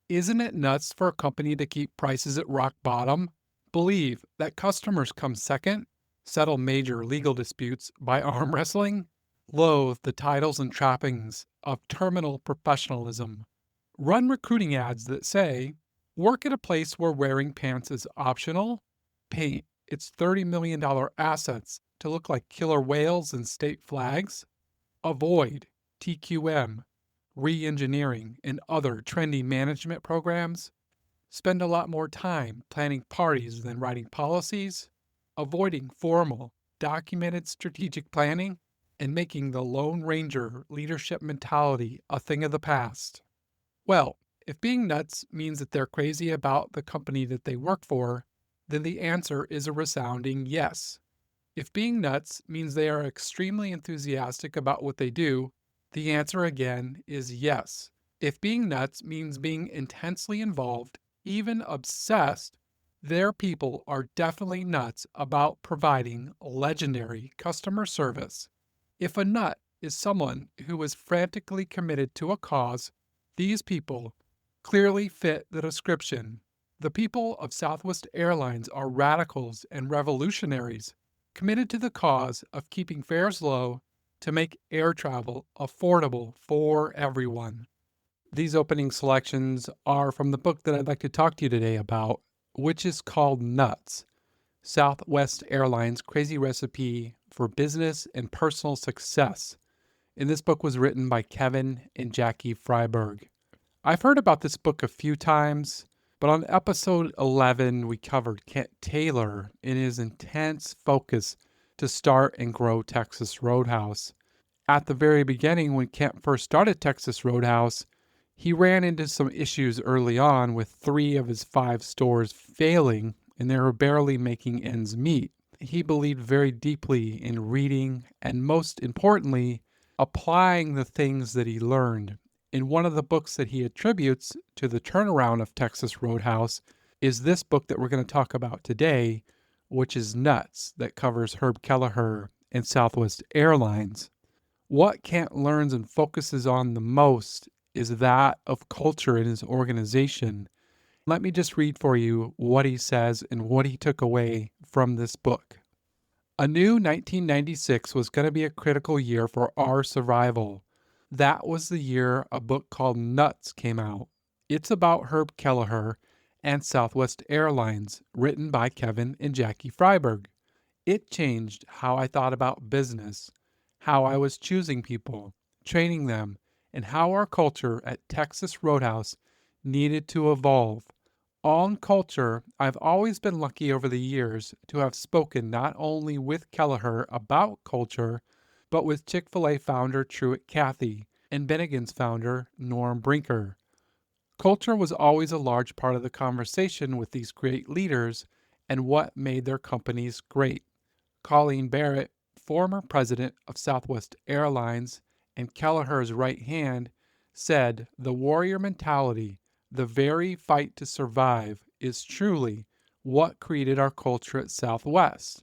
Isn't it nuts for a company to keep prices at rock bottom, believe that customers come second, settle major legal disputes by arm wrestling, loathe the titles and trappings of terminal professionalism, run recruiting ads that say, work at a place where wearing pants is optional, paint its $30 million assets to look like killer whales and state flags, avoid TQM, re engineering, and other trendy management programs, spend a lot more time planning parties than writing policies, avoiding formal, documented strategic planning, and making the Lone Ranger leadership mentality a thing of the past. Well, if being nuts means that they're crazy about the company that they work for, then the answer is a resounding yes. If being nuts means they are extremely enthusiastic about what they do, the answer again is yes. If being nuts means being intensely involved, even obsessed, their people are definitely nuts about providing legendary customer service. If a nut is someone who is frantically committed to a cause, these people clearly fit the description. The people of Southwest Airlines are radicals and revolutionaries committed to the cause of keeping fares low to make air travel affordable for everyone. These opening selections are from the book that I'd like to talk to you today about, which is called Nuts: Southwest Airlines' Crazy Recipe for Business and Personal Success. And this book was written by Kevin and Jackie Freiberg. I've heard about this book a few times, but on episode 11, we covered Kent Taylor and his intense focus to start and grow Texas Roadhouse. At the very beginning, when Kent first started Texas Roadhouse, he ran into some issues early on with 3 of his 5 stores failing, and they were barely making ends meet. He believed very deeply in reading and, most importantly, applying the things that he learned. In one of the books that he attributes to the turnaround of Texas Roadhouse is this book that we're going to talk about today, which is Nuts, that covers Herb Kelleher and Southwest Airlines. What Kent learns and focuses on the most is that of culture in his organization. Let me just read for you what he says and what he took away from this book. A new 1996 was going to be a critical year for our survival. That was the year a book called Nuts came out. It's about Herb Kelleher and Southwest Airlines, written by Kevin and Jackie Freiberg. It changed how I thought about business, how I was choosing people, training them, and how our culture at Texas Roadhouse needed to evolve. On culture, I've always been lucky over the years to have spoken not only with Kelleher about culture, but with Chick-fil-A founder Truett Cathy and Bennigan's founder Norm Brinker. Culture was always a large part of the conversation with these great leaders and what made their companies great. Colleen Barrett, former president of Southwest Airlines and Kelleher's right hand, said the warrior mentality, the very fight to survive, is truly what created our culture at Southwest.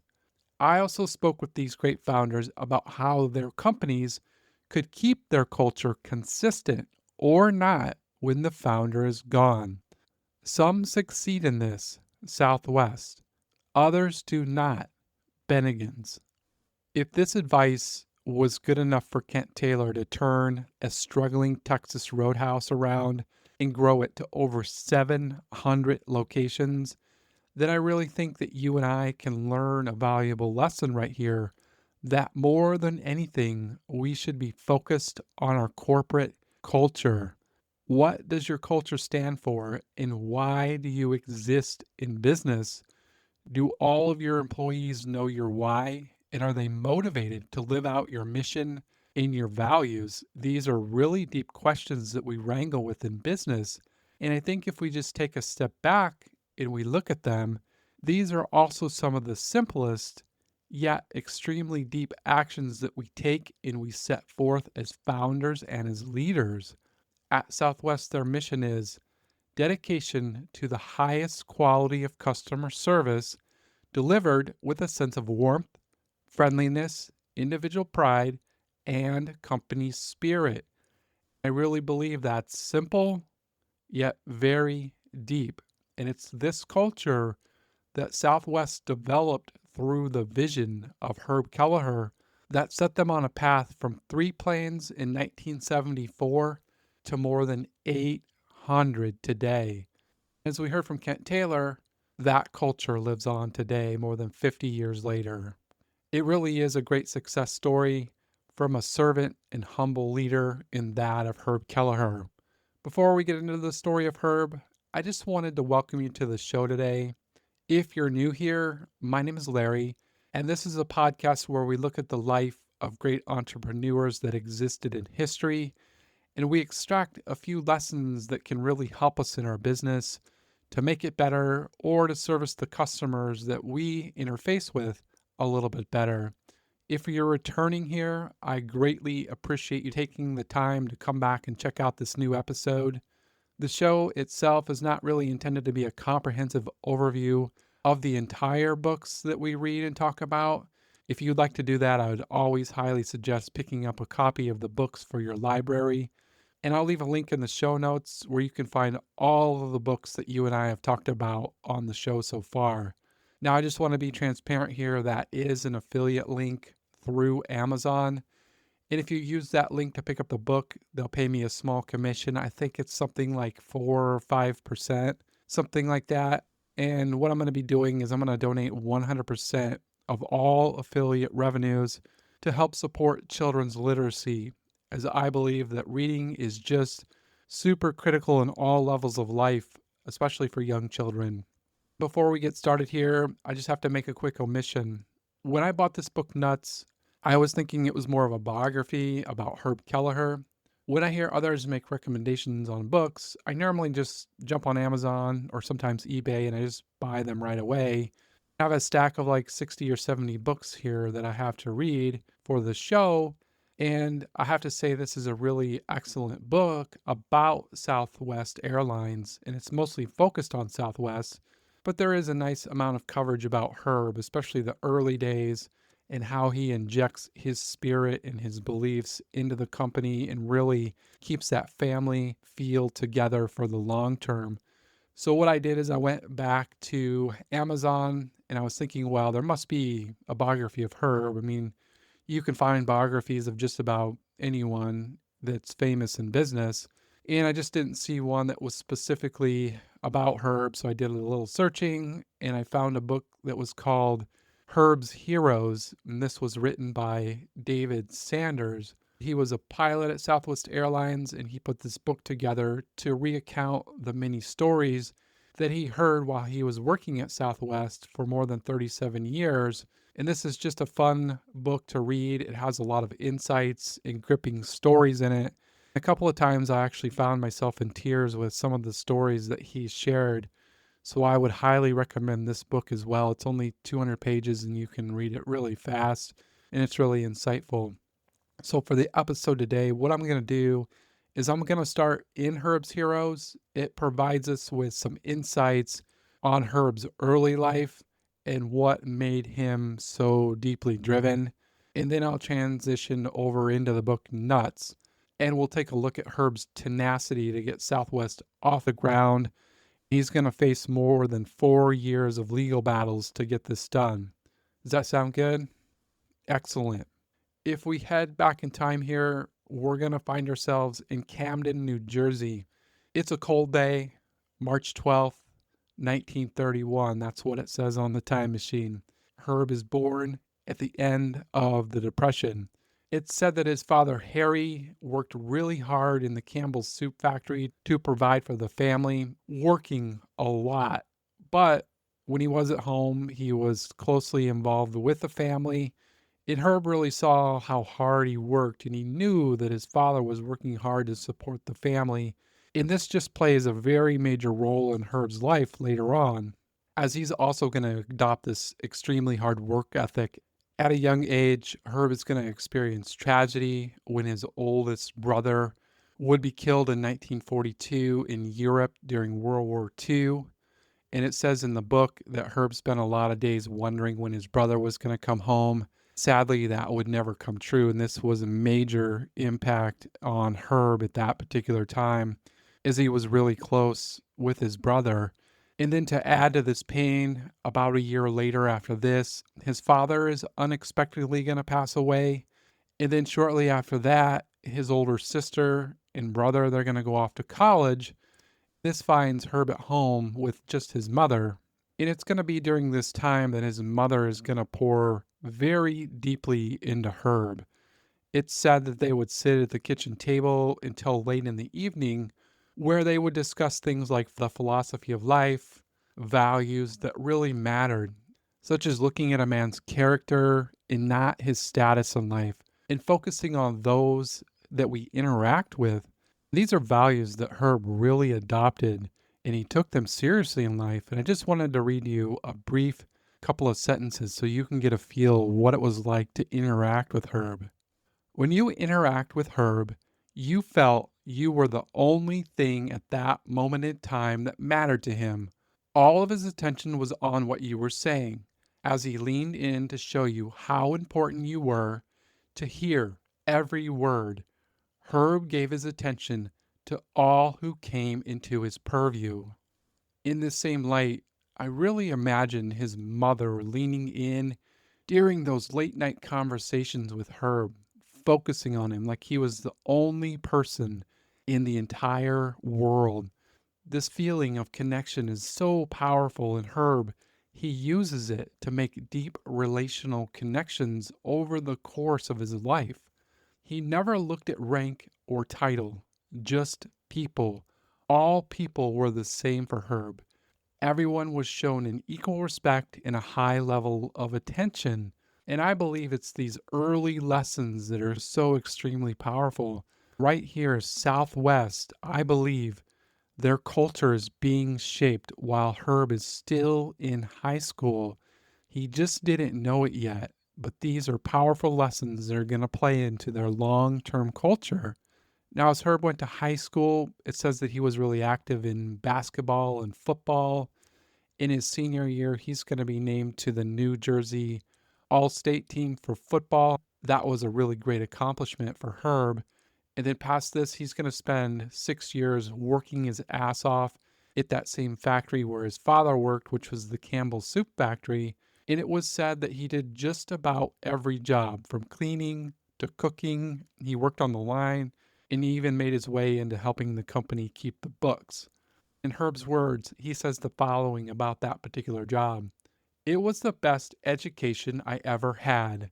I also spoke with these great founders about how their companies could keep their culture consistent or not when the founder is gone. Some succeed in this, Southwest. Others do not, Bennigan's. If this advice was good enough for Kent Taylor to turn a struggling Texas Roadhouse around and grow it to over 700 locations, then I really think that you and I can learn a valuable lesson right here, that more than anything, we should be focused on our corporate culture. What does your culture stand for, and why do you exist in business? Do all of your employees know your why, and are they motivated to live out your mission and your values? These are really deep questions that we wrangle with in business. And I think if we just take a step back and we look at them, these are also some of the simplest yet extremely deep actions that we take and we set forth as founders and as leaders. At Southwest, their mission is dedication to the highest quality of customer service delivered with a sense of warmth, friendliness, individual pride, and company spirit. I really believe that's simple yet very deep. And it's this culture that Southwest developed through the vision of Herb Kelleher that set them on a path from 3 planes in 1974 to more than 800 today. As we heard from Kent Taylor, that culture lives on today more than 50 years later. It really is a great success story from a servant and humble leader in that of Herb Kelleher. Before we get into the story of Herb, I just wanted to welcome you to the show today. If you're new here, my name is Larry, and this is a podcast where we look at the life of great entrepreneurs that existed in history, and we extract a few lessons that can really help us in our business to make it better or to service the customers that we interface with a little bit better. If you're returning here, I greatly appreciate you taking the time to come back and check out this new episode. The show itself is not really intended to be a comprehensive overview of the entire books that we read and talk about. If you'd like to do that, I would always highly suggest picking up a copy of the books for your library. And I'll leave a link in the show notes where you can find all of the books that you and I have talked about on the show so far. Now, I just want to be transparent here. That is an affiliate link through Amazon. And if you use that link to pick up the book, they'll pay me a small commission. I think it's something like 4 or 5%, something like that. And what I'm going to be doing is I'm going to donate 100% of all affiliate revenues to help support children's literacy, as I believe that reading is just super critical in all levels of life, especially for young children. Before we get started here, I just have to make a quick omission. When I bought this book, Nuts, I was thinking it was more of a biography about Herb Kelleher. When I hear others make recommendations on books, I normally just jump on Amazon or sometimes eBay and I just buy them right away. I have a stack of like 60 or 70 books here that I have to read for the show. And I have to say, this is a really excellent book about Southwest Airlines, and it's mostly focused on Southwest, but there is a nice amount of coverage about Herb, especially the early days, and how he injects his spirit and his beliefs into the company and really keeps that family feel together for the long term. So what I did is I went back to Amazon and I was thinking, well, there must be a biography of Herb. I mean, you can find biographies of just about anyone that's famous in business. And I just didn't see one that was specifically about Herb. So I did a little searching and I found a book that was called Herb's Heroes, and this was written by David Sanders. He was a pilot at Southwest Airlines, and he put this book together to recount the many stories that he heard while he was working at Southwest for more than 37 years. And this is just a fun book to read. It has a lot of insights and gripping stories in it. A couple of times I actually found myself in tears with some of the stories that he shared. So I would highly recommend this book as well. It's only 200 pages and you can read it really fast and it's really insightful. So for the episode today, what I'm going to do is I'm going to start in Herb's Heroes. It provides us with some insights on Herb's early life and what made him so deeply driven. And then I'll transition over into the book Nuts, and we'll take a look at Herb's tenacity to get Southwest off the ground. He's going to face more than 4 years of legal battles to get this done. Does that sound good? Excellent. If we head back in time here, we're going to find ourselves in Camden, New Jersey. It's a cold day, March 12th, 1931. That's what it says on the time machine. Herb is born at the end of the Depression. It's said that his father, Harry, worked really hard in the Campbell's soup factory to provide for the family, working a lot. But when he was at home, he was closely involved with the family. And Herb really saw how hard he worked, and he knew that his father was working hard to support the family. And this just plays a very major role in Herb's life later on, as he's also going to adopt this extremely hard work ethic. At a young age, Herb is going to experience tragedy when his oldest brother would be killed in 1942 in Europe during World War II. And it says in the book that Herb spent a lot of days wondering when his brother was going to come home. Sadly, that would never come true. And this was a major impact on Herb at that particular time. as he was really close with his brother. And then to add to this pain, about a year later after this, his father is unexpectedly going to pass away. And then shortly after that, his older sister and brother, they're going to go off to college. This finds Herb at home with just his mother. And it's going to be during this time that his mother is going to pour very deeply into Herb. It's said that they would sit at the kitchen table until late in the evening, where they would discuss things like the philosophy of life, values that really mattered, such as looking at a man's character and not his status in life, and focusing on those that we interact with. These are values that Herb really adopted, and he took them seriously in life. And I just wanted to read you a brief couple of sentences so you can get a feel what it was like to interact with Herb. When you interact with Herb, you felt you were the only thing at that moment in time that mattered to him. All of his attention was on what you were saying, as he leaned in to show you how important you were to hear every word. Herb gave his attention to all who came into his purview. In the same light, I really imagine his mother leaning in during those late night conversations with Herb, focusing on him like he was the only person in the entire world. This feeling of connection is so powerful in Herb. He uses it to make deep relational connections over the course of his life. He never looked at rank or title, just people. All people were the same for Herb. Everyone was shown an equal respect and a high level of attention. And I believe it's these early lessons that are so extremely powerful. Right here, Southwest, I believe their culture is being shaped while Herb is still in high school. He just didn't know it yet, but these are powerful lessons that are going to play into their long term culture. Now, as Herb went to high school, it says that he was really active in basketball and football. In his senior year, he's going to be named to the New Jersey All State team for football. That was a really great accomplishment for Herb. And then past this, he's going to spend 6 years working his ass off at that same factory where his father worked, which was the Campbell Soup Factory. And it was said that he did just about every job from cleaning to cooking. He worked on the line and he even made his way into helping the company keep the books. In Herb's words, he says the following about that particular job. It was the best education I ever had.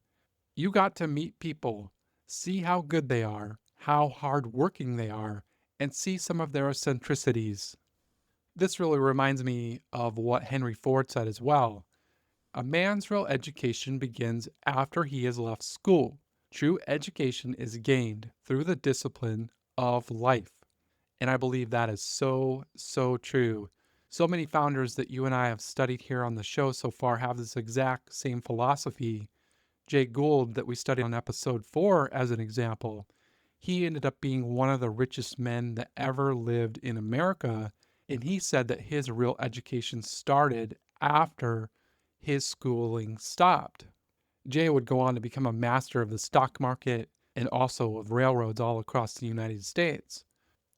You got to meet people, see how good they are, how hardworking they are, and see some of their eccentricities. This really reminds me of what Henry Ford said as well. A man's real education begins after he has left school. True education is gained through the discipline of life. And I believe that is so, so true. So many founders that you and I have studied here on the show so far have this exact same philosophy. Jay Gould, that we studied on episode 4 as an example, he ended up being one of the richest men that ever lived in America. And he said that his real education started after his schooling stopped. Jay would go on to become a master of the stock market and also of railroads all across the United States.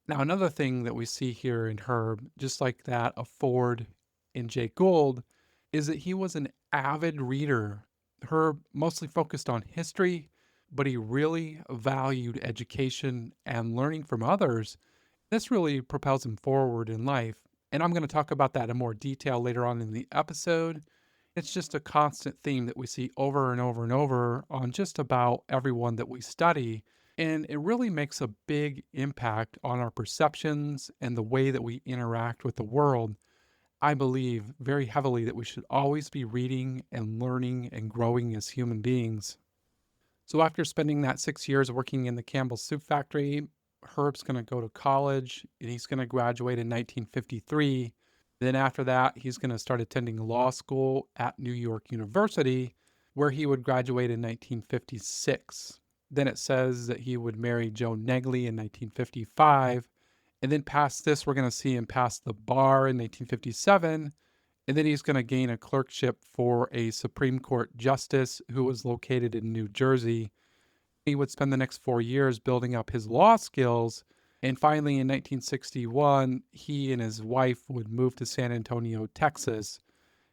Now, another thing that we see here in Herb, just like that of Ford and Jay Gould, is that he was an avid reader. Herb mostly focused on history, but he really valued education and learning from others. This really propels him forward in life. And I'm going to talk about that in more detail later on in the episode. It's just a constant theme that we see over and over and over on just about everyone that we study. And it really makes a big impact on our perceptions and the way that we interact with the world. I believe very heavily that we should always be reading and learning and growing as human beings. So after spending that 6 years working in the Campbell Soup Factory, Herb's going to go to college and he's going to graduate in 1953. Then after that, he's going to start attending law school at New York University, where he would graduate in 1956. Then it says that he would marry Joe Negley in 1955. And then past this, we're going to see him pass the bar in 1957. And then he's going to gain a clerkship for a Supreme Court justice who was located in New Jersey. He would spend the next 4 years building up his law skills And finally, in 1961, he and his wife would move to San Antonio, Texas.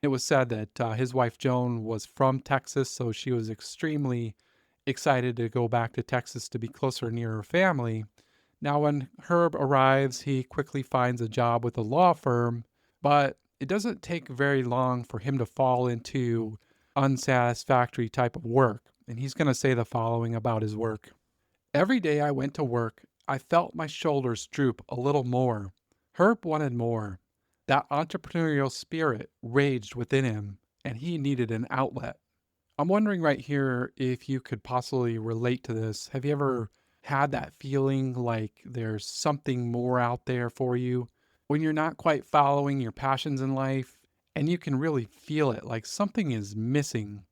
It was said that his wife Joan was from Texas, so she was extremely excited to go back to Texas to be closer near her family. Now, when Herb arrives, he quickly finds a job with a law firm, but it doesn't take very long for him to fall into unsatisfactory type of work. And he's going to say the following about his work. Every day I went to work, I felt my shoulders droop a little more. Herb wanted more. That entrepreneurial spirit raged within him, and he needed an outlet. I'm wondering right here if you could possibly relate to this. Have you ever had that feeling like there's something more out there for you when you're not quite following your passions in life and you can really feel it, like something is missing?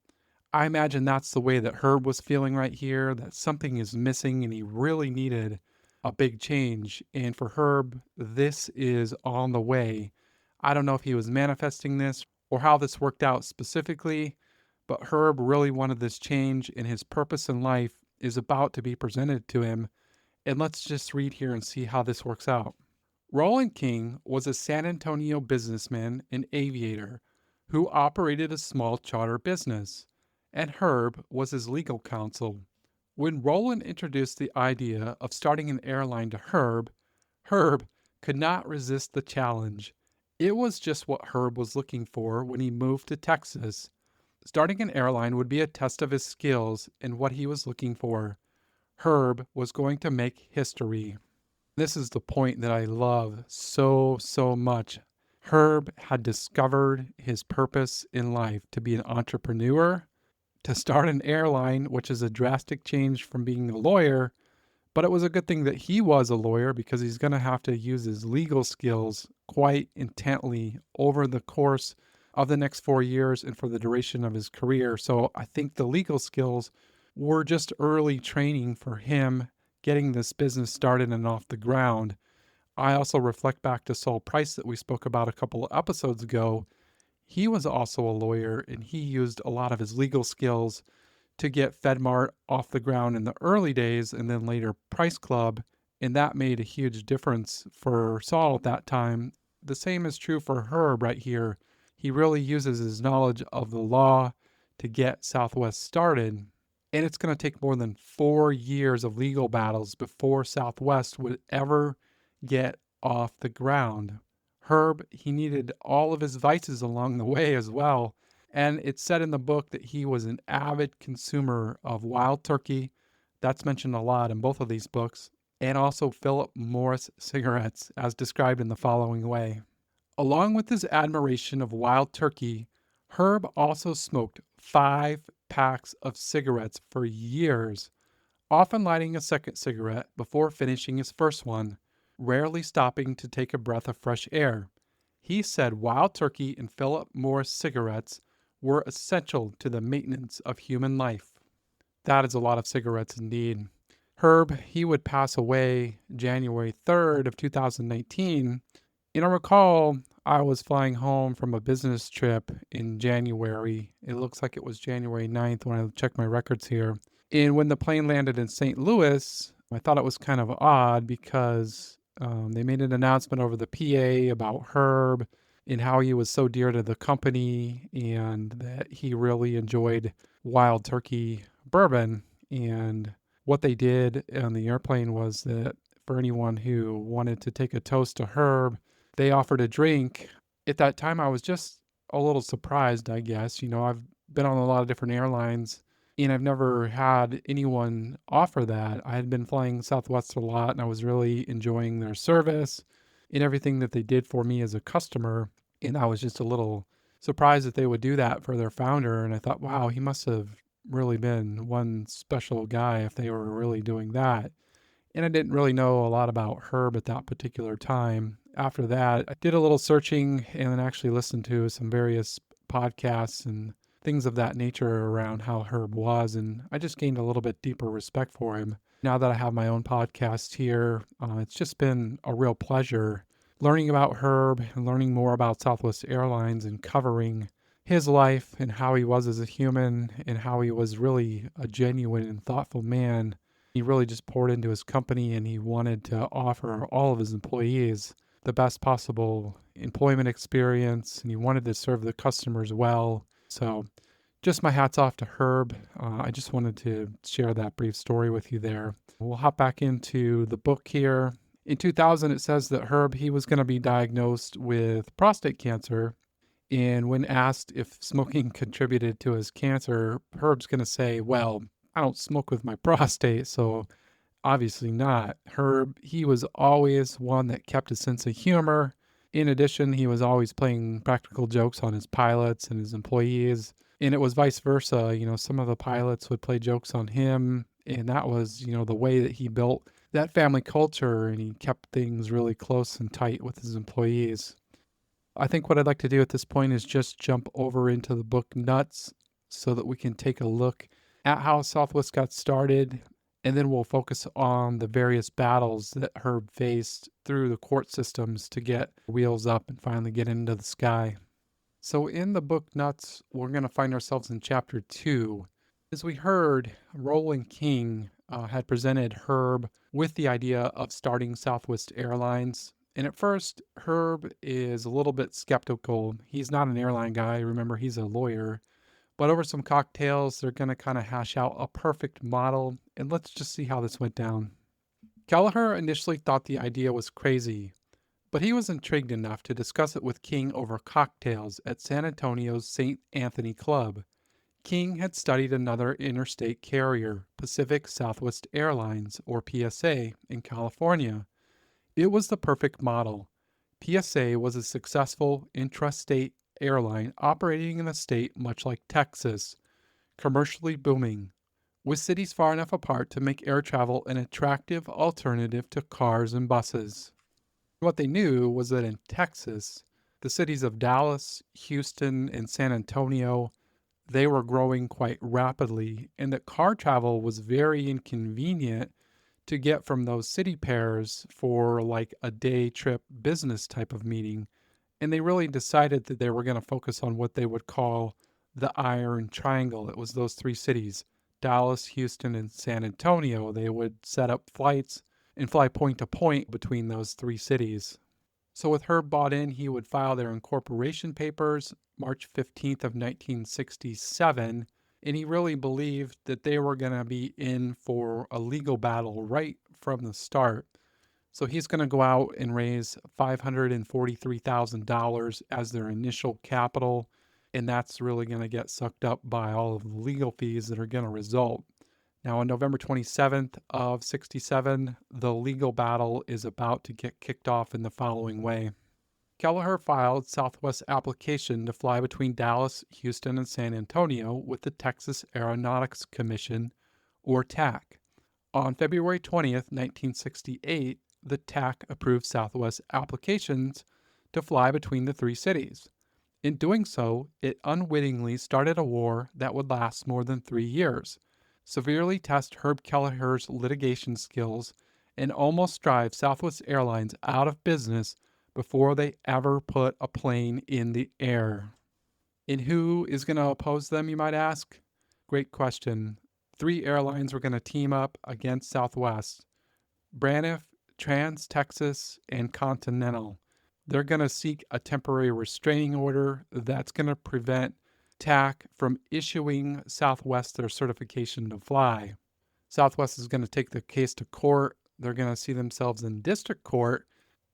I imagine that's the way that Herb was feeling right here, that something is missing and he really needed a big change. And for Herb, this is on the way. I don't know if he was manifesting this or how this worked out specifically, but Herb really wanted this change and his purpose in life is about to be presented to him. And let's just read here and see how this works out. Roland King was a San Antonio businessman and aviator who operated a small charter business, and Herb was his legal counsel. When Roland introduced the idea of starting an airline to Herb, Herb could not resist the challenge. It was just what Herb was looking for when he moved to Texas. Starting an airline would be a test of his skills and what he was looking for. Herb was going to make history. This is the point that I love so much. Herb had discovered his purpose in life to be an entrepreneur, to start an airline, which is a drastic change from being a lawyer. But it was a good thing that he was a lawyer because he's going to have to use his legal skills quite intently over the course of the next 4 years and for the duration of his career. So I think the legal skills were just early training for him getting this business started and off the ground. I also reflect back to Saul Price that we spoke about a couple of episodes ago. He was also a lawyer and he used a lot of his legal skills to get FedMart off the ground in the early days and then later Price Club. And that made a huge difference for Saul at that time. The same is true for Herb right here. He really uses his knowledge of the law to get Southwest started. And it's going to take more than 4 years of legal battles before Southwest would ever get off the ground. Herb, he needed all of his vices along the way as well. And it's said in the book that he was an avid consumer of wild turkey. That's mentioned a lot in both of these books. And also Philip Morris cigarettes, as described in the following way. Along with his admiration of wild turkey, Herb also smoked 5 packs of cigarettes for years, often lighting a second cigarette before finishing his first one, rarely stopping to take a breath of fresh air. He said wild turkey and Philip Morris cigarettes were essential to the maintenance of human life. That is a lot of cigarettes indeed. Herb, he would pass away January 3rd of 2019. And I recall I was flying home from a business trip in January. It looks like it was January 9th when I checked my records here. And when the plane landed in St. Louis, I thought it was kind of odd because they made an announcement over the PA about Herb and how he was so dear to the company and that he really enjoyed wild turkey bourbon. And what they did on the airplane was that for anyone who wanted to take a toast to Herb, they offered a drink. At that time, I was just a little surprised, I guess. I've been on a lot of different airlines and I've never had anyone offer that. I had been flying Southwest a lot and I was really enjoying their service and everything that they did for me as a customer. And I was just a little surprised that they would do that for their founder. And I thought, wow, he must have really been one special guy if they were really doing that. And I didn't really know a lot about Herb at that particular time. After that, I did a little searching and then actually listened to some various podcasts and things of that nature around how Herb was. And I just gained a little bit deeper respect for him. Now that I have my own podcast here, it's just been a real pleasure learning about Herb and learning more about Southwest Airlines and covering his life and how he was as a human and how he was really a genuine and thoughtful man He really just poured into his company and he wanted to offer all of his employees the best possible employment experience and he wanted to serve the customers well. So, just my hats off to Herb. I just wanted to share that brief story with you there. We'll hop back into the book here. In 2000, it says that Herb, he was going to be diagnosed with prostate cancer. And when asked if smoking contributed to his cancer, Herb's going to say, well, I don't smoke with my prostate, so obviously not. Herb, he was always one that kept a sense of humor. In addition, he was always playing practical jokes on his pilots and his employees. And it was vice versa. Some of the pilots would play jokes on him. And that was, the way that he built that family culture and he kept things really close and tight with his employees. I think what I'd like to do at this point is just jump over into the book Nuts so that we can take a look at how Southwest got started, and then we'll focus on the various battles that Herb faced through the court systems to get wheels up and finally get into the sky. So in the book Nuts, we're going to find ourselves in chapter 2. As we heard, Roland King had presented Herb with the idea of starting Southwest Airlines. And at first, Herb is a little bit skeptical. He's not an airline guy. Remember, he's a lawyer. But over some cocktails, they're going to kind of hash out a perfect model. And let's just see how this went down. Kelleher initially thought the idea was crazy, but he was intrigued enough to discuss it with King over cocktails at San Antonio's St. Anthony Club. King had studied another interstate carrier, Pacific Southwest Airlines, or PSA, in California. It was the perfect model. PSA was a successful intrastate airline operating in a state much like Texas, commercially booming, with cities far enough apart to make air travel an attractive alternative to cars and buses. What they knew was that in Texas, the cities of Dallas, Houston, and San Antonio, they were growing quite rapidly, and that car travel was very inconvenient to get from those city pairs for like a day trip business type of meeting. And they really decided that they were going to focus on what they would call the Iron Triangle. It was those three cities, Dallas, Houston, and San Antonio. They would set up flights and fly point to point between those three cities. So with Herb bought in, he would file their incorporation papers March 15th of 1967, and he really believed that they were going to be in for a legal battle right from the start. So he's going to go out and raise $543,000 as their initial capital, and that's really going to get sucked up by all of the legal fees that are going to result. Now, on November 27th of 67, the legal battle is about to get kicked off in the following way. Kelleher filed Southwest's application to fly between Dallas, Houston, and San Antonio with the Texas Aeronautics Commission, or TAC. On February 20th, 1968, the TAC approved Southwest's applications to fly between the three cities. In doing so, it unwittingly started a war that would last more than 3 years, severely test Herb Kelleher's litigation skills, and almost drive Southwest Airlines out of business before they ever put a plane in the air. And who is going to oppose them, you might ask? Great question. 3 airlines were going to team up against Southwest: Braniff, Trans-Texas, and Continental. They're going to seek a temporary restraining order that's going to prevent TAC from issuing Southwest their certification to fly. Southwest is going to take the case to court. They're going to see themselves in district court.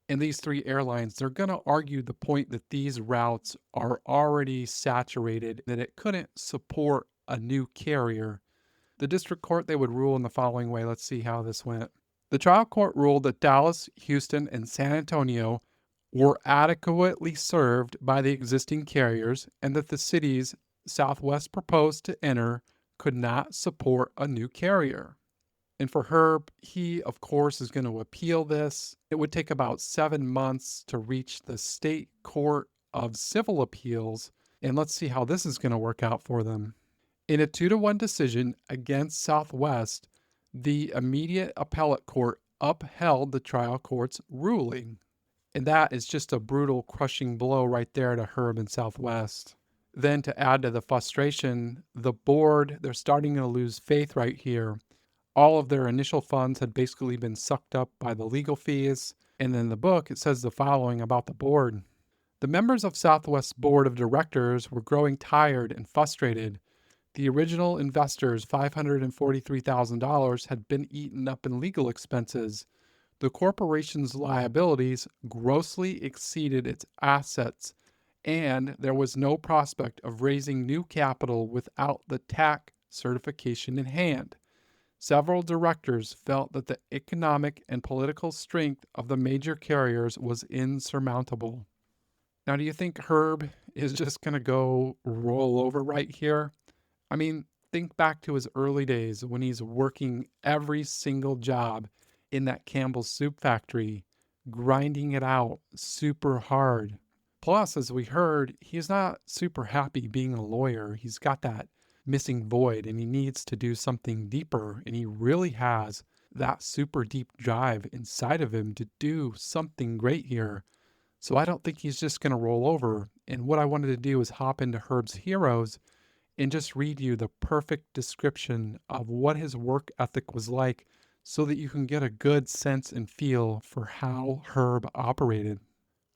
And these 3 airlines, they're going to argue the point that these routes are already saturated, that it couldn't support a new carrier. The district court, they would rule in the following way. Let's see how this went. The trial court ruled that Dallas, Houston, and San Antonio were adequately served by the existing carriers and that the cities Southwest proposed to enter could not support a new carrier. And for Herb, he, of course, is going to appeal this. It would take about 7 months to reach the state court of civil appeals. And let's see how this is going to work out for them. In a 2-1 decision against Southwest, the immediate appellate court upheld the trial court's ruling. And that is just a brutal, crushing blow right there to Herb and Southwest. Then to add to the frustration, the board, they're starting to lose faith right here. All of their initial funds had basically been sucked up by the legal fees. And in the book, it says the following about the board. The members of Southwest's board of directors were growing tired and frustrated. The original investors' $543,000 had been eaten up in legal expenses. The corporation's liabilities grossly exceeded its assets, and there was no prospect of raising new capital without the TAC certification in hand. Several directors felt that the economic and political strength of the major carriers was insurmountable. Now, do you think Herb is just going to go roll over right here? I mean, think back to his early days when he's working every single job in that Campbell's soup factory, grinding it out super hard. Plus, as we heard, he's not super happy being a lawyer. He's got that missing void and he needs to do something deeper. And he really has that super deep drive inside of him to do something great here. So I don't think he's just going to roll over. And what I wanted to do is hop into Herb's heroes and just read you the perfect description of what his work ethic was like so that you can get a good sense and feel for how Herb operated.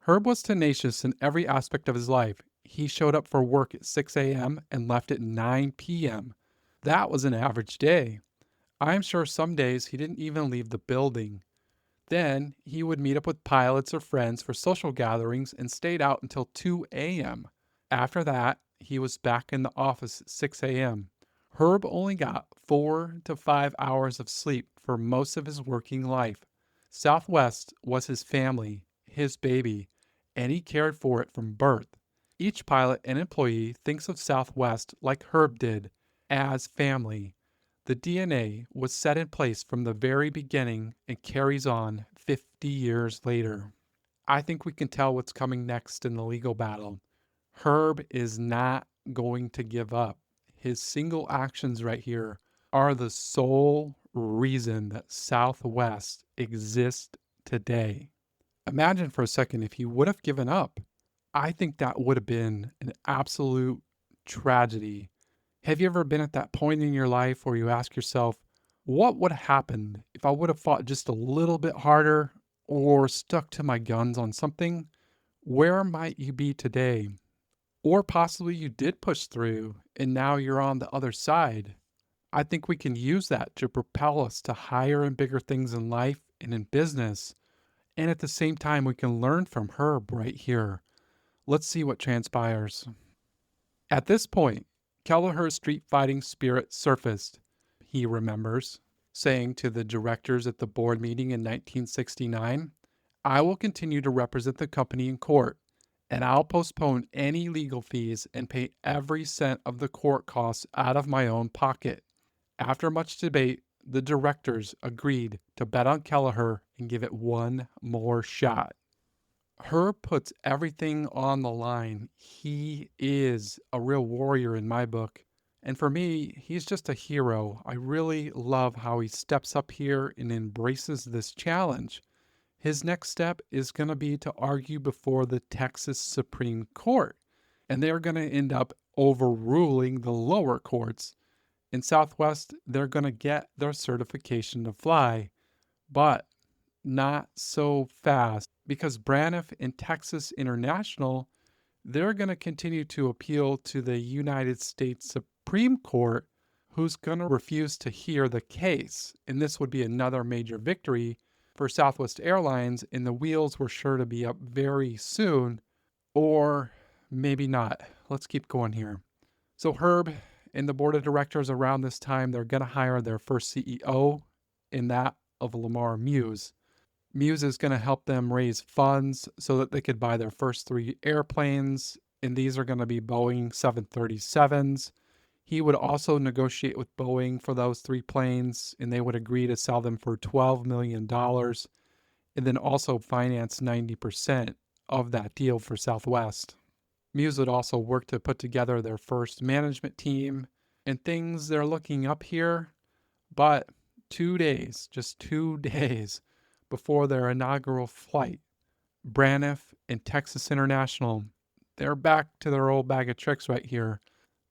Herb was tenacious in every aspect of his life. He showed up for work at 6 a.m. and left at 9 p.m. That was an average day. I'm sure some days he didn't even leave the building. Then he would meet up with pilots or friends for social gatherings and stayed out until 2 a.m. After that, he was back in the office at 6 a.m. Herb only got 4 to 5 hours of sleep for most of his working life. Southwest was his family, his baby, and he cared for it from birth. Each pilot and employee thinks of Southwest like Herb did, as family. The DNA was set in place from the very beginning and carries on 50 years later. I think we can tell what's coming next in the legal battle. Herb is not going to give up. His single actions right here are the sole reason that Southwest exists today. Imagine for a second if he would have given up. I think that would have been an absolute tragedy. Have you ever been at that point in your life where you ask yourself, what would have happened if I would have fought just a little bit harder or stuck to my guns on something? Where might you be today? Or possibly you did push through and now you're on the other side. I think we can use that to propel us to higher and bigger things in life and in business. And at the same time, we can learn from Herb right here. Let's see what transpires. At this point, Kelleher's street fighting spirit surfaced, he remembers, saying to the directors at the board meeting in 1969, I will continue to represent the company in court, and I'll postpone any legal fees and pay every cent of the court costs out of my own pocket. After much debate, the directors agreed to bet on Kelleher and give it one more shot. Herb puts everything on the line. He is a real warrior in my book. And for me, he's just a hero. I really love how he steps up here and embraces this challenge. His next step is going to be to argue before the Texas Supreme Court. And they're going to end up overruling the lower courts. In Southwest, they're going to get their certification to fly. But not so fast, because Braniff and Texas International, they're going to continue to appeal to the United States Supreme Court, who's going to refuse to hear the case. And this would be another major victory for Southwest Airlines, and the wheels were sure to be up very soon, or maybe not. Let's keep going here. So Herb and the board of directors around this time, they're going to hire their first CEO, in that of Lamar Muse. Muse is going to help them raise funds so that they could buy their first 3 airplanes, and these are going to be Boeing 737s. He would also negotiate with Boeing for those 3 planes, and they would agree to sell them for $12 million, and then also finance 90% of that deal for Southwest. Muse would also work to put together their first management team, and things they're looking up here, but 2 days, just 2 days, before their inaugural flight, Braniff and Texas International, they're back to their old bag of tricks right here.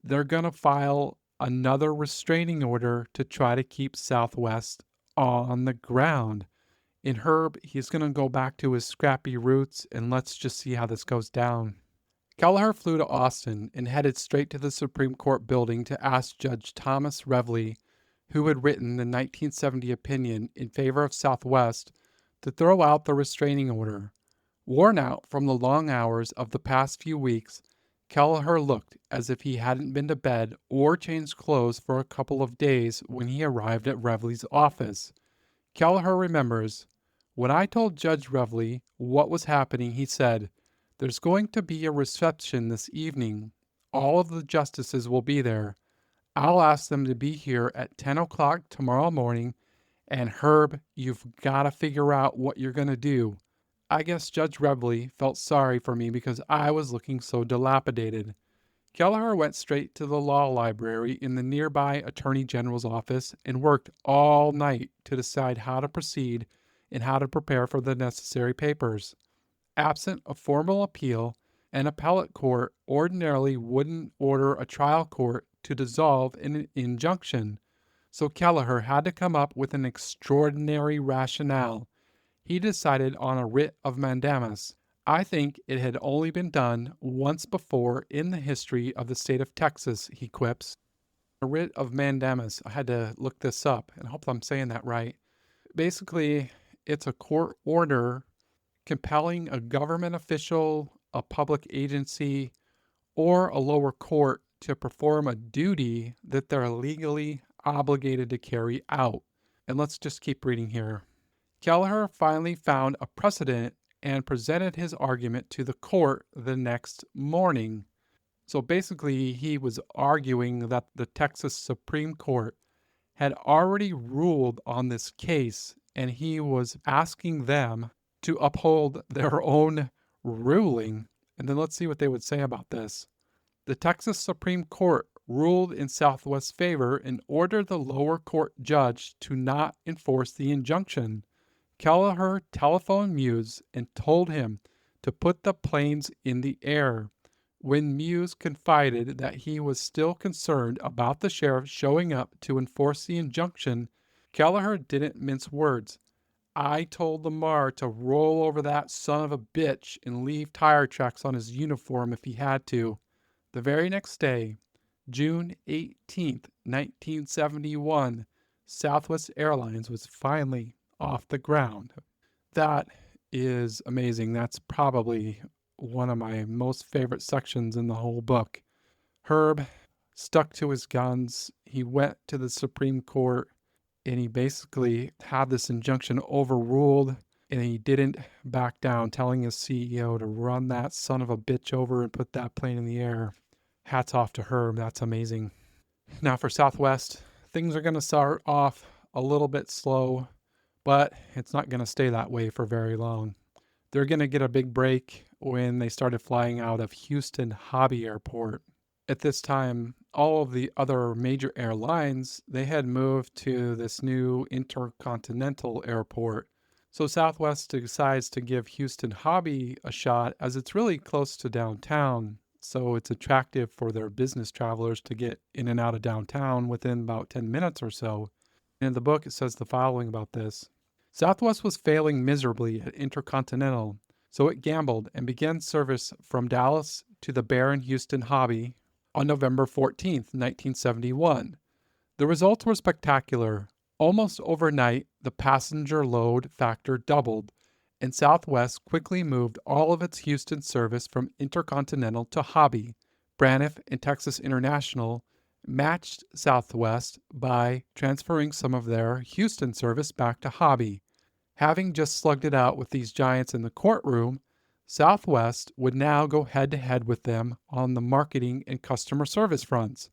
They're going to file another restraining order to try to keep Southwest on the ground. In Herb, he's going to go back to his scrappy roots, and let's just see how this goes down. Kelleher flew to Austin and headed straight to the Supreme Court building to ask Judge Thomas Revley, who had written the 1970 opinion in favor of Southwest, to throw out the restraining order. Worn out from the long hours of the past few weeks, Kelleher looked as if he hadn't been to bed or changed clothes for a couple of days when he arrived at Revley's office. Kelleher remembers, "When I told Judge Revley what was happening, he said, 'There's going to be a reception this evening. All of the justices will be there. I'll ask them to be here at 10 o'clock tomorrow morning, and Herb, you've got to figure out what you're going to do.' I guess Judge Revley felt sorry for me because I was looking so dilapidated." Kelleher went straight to the law library in the nearby Attorney General's office and worked all night to decide how to proceed and how to prepare for the necessary papers. Absent a formal appeal, an appellate court ordinarily wouldn't order a trial court to dissolve an injunction, so Kelleher had to come up with an extraordinary rationale. He decided on a writ of mandamus. "I think it had only been done once before in the history of the state of Texas," he quips. A writ of mandamus, I had to look this up, and I hope I'm saying that right. Basically, it's a court order compelling a government official, a public agency, or a lower court to perform a duty that they're legally obligated to carry out. And let's just keep reading here. Kelleher finally found a precedent and presented his argument to the court the next morning. So basically, he was arguing that the Texas Supreme Court had already ruled on this case, and he was asking them to uphold their own ruling. And then let's see what they would say about this. The Texas Supreme Court ruled in Southwest's favor and ordered the lower court judge to not enforce the injunction. Kelleher telephoned Muse and told him to put the planes in the air. When Muse confided that he was still concerned about the sheriff showing up to enforce the injunction, Kelleher didn't mince words. "I told Lamar to roll over that son of a bitch and leave tire tracks on his uniform if he had to." The very next day, June 18th, 1971, Southwest Airlines was finally off the ground. That is amazing. That's probably one of my most favorite sections in the whole book. Herb stuck to his guns. He went to the Supreme Court and he basically had this injunction overruled, and he didn't back down, telling his CEO to run that son of a bitch over and put that plane in the air. Hats off to Herb. That's amazing. Now for Southwest, things are going to start off a little bit slow, but it's not going to stay that way for very long. They're going to get a big break when they started flying out of Houston Hobby Airport. At this time, all of the other major airlines, they had moved to this new intercontinental airport. So Southwest decides to give Houston Hobby a shot as it's really close to downtown. So it's attractive for their business travelers to get in and out of downtown within about 10 minutes or so. In the book, it says the following about this. Southwest was failing miserably at Intercontinental, so it gambled and began service from Dallas to the barren Houston Hobby on November 14th, 1971. The results were spectacular. Almost overnight, the passenger load factor doubled, and Southwest quickly moved all of its Houston service from Intercontinental to Hobby. Braniff and Texas International matched Southwest by transferring some of their Houston service back to Hobby. Having just slugged it out with these giants in the courtroom, Southwest would now go head-to-head with them on the marketing and customer service fronts.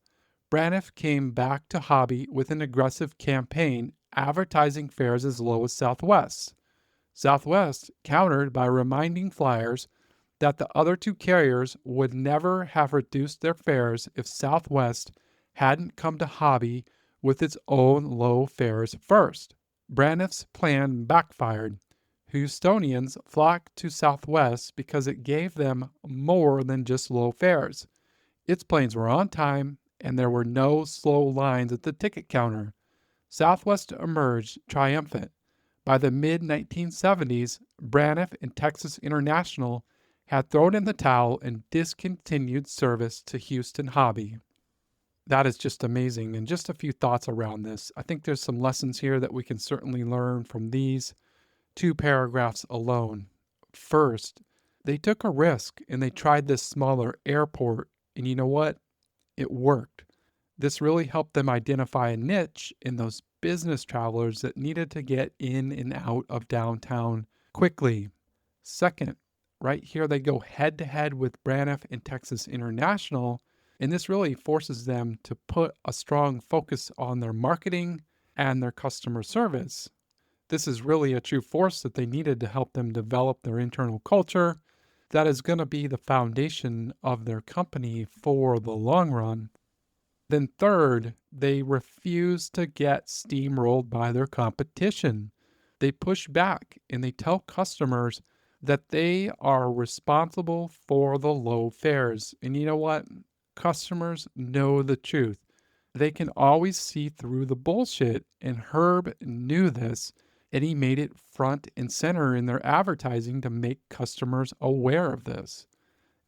Braniff came back to Hobby with an aggressive campaign advertising fares as low as Southwest's. Southwest countered by reminding flyers that the other two carriers would never have reduced their fares if Southwest hadn't come to Hobby with its own low fares first. Braniff's plan backfired. Houstonians flocked to Southwest because it gave them more than just low fares. Its planes were on time and there were no slow lines at the ticket counter. Southwest emerged triumphant. By the mid 1970s, Braniff and Texas International had thrown in the towel and discontinued service to Houston Hobby. That is just amazing. And just a few thoughts around this. I think there's some lessons here that we can certainly learn from these two paragraphs alone. First, they took a risk and they tried this smaller airport. And you know what? It worked. This really helped them identify a niche in those business travelers that needed to get in and out of downtown quickly. Second, right here they go head to head with Braniff and Texas International, and this really forces them to put a strong focus on their marketing and their customer service. This is really a true force that they needed to help them develop their internal culture that is going to be the foundation of their company for the long run. Then third, they refuse to get steamrolled by their competition. They push back and they tell customers that they are responsible for the low fares. And you know what? Customers know the truth. They can always see through the bullshit. And Herb knew this, and he made it front and center in their advertising to make customers aware of this.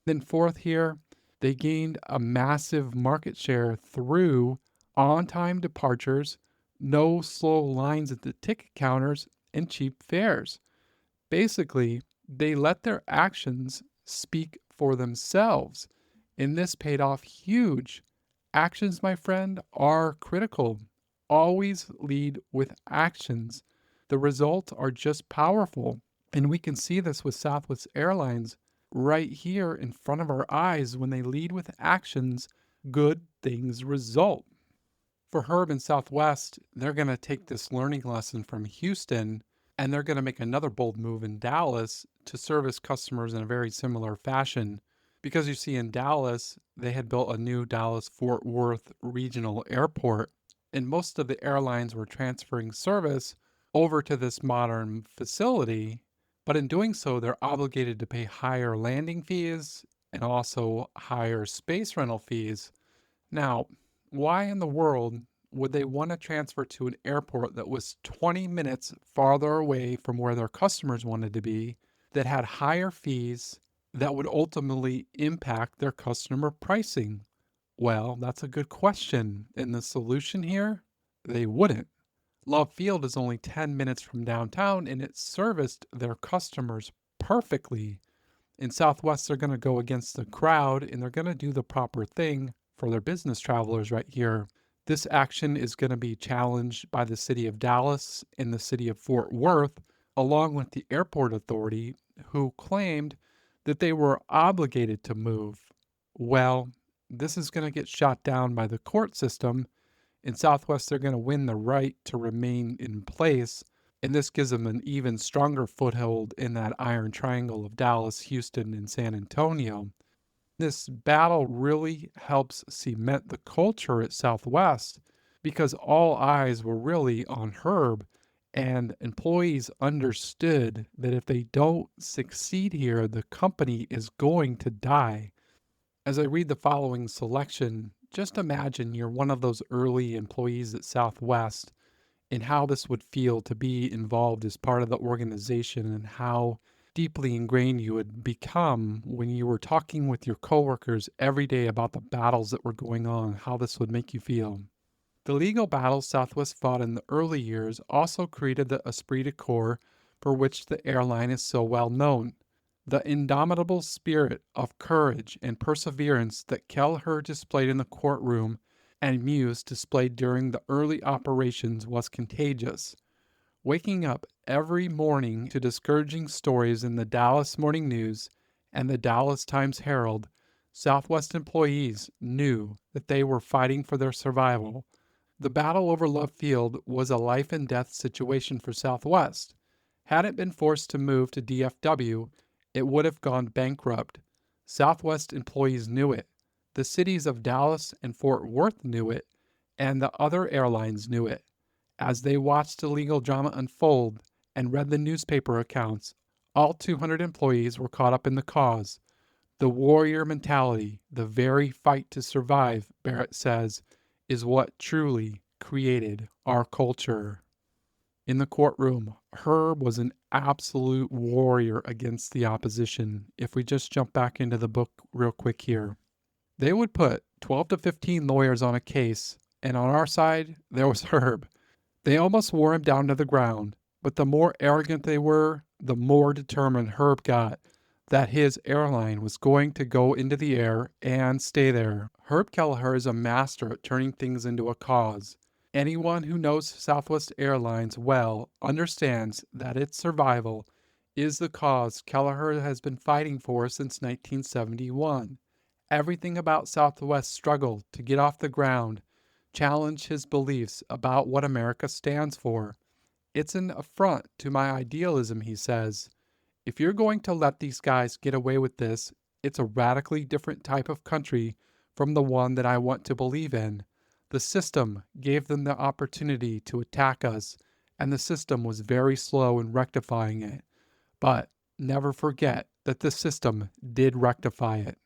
Then fourth here, they gained a massive market share through on-time departures, no slow lines at the ticket counters, and cheap fares. Basically, they let their actions speak for themselves, and this paid off huge. Actions, my friend, are critical. Always lead with actions. The results are just powerful, and we can see this with Southwest Airlines right here in front of our eyes. When they lead with actions, good things result. For Herb and Southwest, they're going to take this learning lesson from Houston and they're going to make another bold move in Dallas to service customers in a very similar fashion. Because you see, in Dallas, they had built a new Dallas Fort Worth regional airport, and most of the airlines were transferring service over to this modern facility. But in doing so, they're obligated to pay higher landing fees and also higher space rental fees. Now, why in the world would they want to transfer to an airport that was 20 minutes farther away from where their customers wanted to be, that had higher fees that would ultimately impact their customer pricing? Well, that's a good question. And the solution here? They wouldn't. Love Field is only 10 minutes from downtown and it serviced their customers perfectly. In Southwest, they're going to go against the crowd and they're going to do the proper thing for their business travelers right here. This action is going to be challenged by the city of Dallas and the city of Fort Worth, along with the airport authority, who claimed that they were obligated to move. Well, this is going to get shot down by the court system. In Southwest, they're going to win the right to remain in place, and this gives them an even stronger foothold in that iron triangle of Dallas, Houston, and San Antonio. This battle really helps cement the culture at Southwest because all eyes were really on Herb, and employees understood that if they don't succeed here, the company is going to die. As I read the following selection, just imagine you're one of those early employees at Southwest and how this would feel to be involved as part of the organization and how deeply ingrained you would become when you were talking with your coworkers every day about the battles that were going on, how this would make you feel. The legal battles Southwest fought in the early years also created the esprit de corps for which the airline is so well known. The indomitable spirit of courage and perseverance that Kelleher displayed in the courtroom and Muse displayed during the early operations was contagious. Waking up every morning to discouraging stories in the Dallas Morning News and the Dallas Times-Herald, Southwest employees knew that they were fighting for their survival. The battle over Love Field was a life and death situation for Southwest. Had it been forced to move to DFW, it would have gone bankrupt. Southwest employees knew it. The cities of Dallas and Fort Worth knew it, and the other airlines knew it. As they watched the legal drama unfold and read the newspaper accounts, all 200 employees were caught up in the cause. The warrior mentality, the very fight to survive, Barrett says, is what truly created our culture. In the courtroom, Herb was an absolute warrior against the opposition. If we just jump back into the book real quick here, they would put 12 to 15 lawyers on a case, and on our side, there was Herb. They almost wore him down to the ground, but the more arrogant they were, the more determined Herb got that his airline was going to go into the air and stay there. Herb Kelleher is a master at turning things into a cause. Anyone who knows Southwest Airlines well understands that its survival is the cause Kelleher has been fighting for since 1971. Everything about Southwest's struggle to get off the ground challenged his beliefs about what America stands for. It's an affront to my idealism, he says. If you're going to let these guys get away with this, it's a radically different type of country from the one that I want to believe in. The system gave them the opportunity to attack us, and the system was very slow in rectifying it. But never forget that the system did rectify it.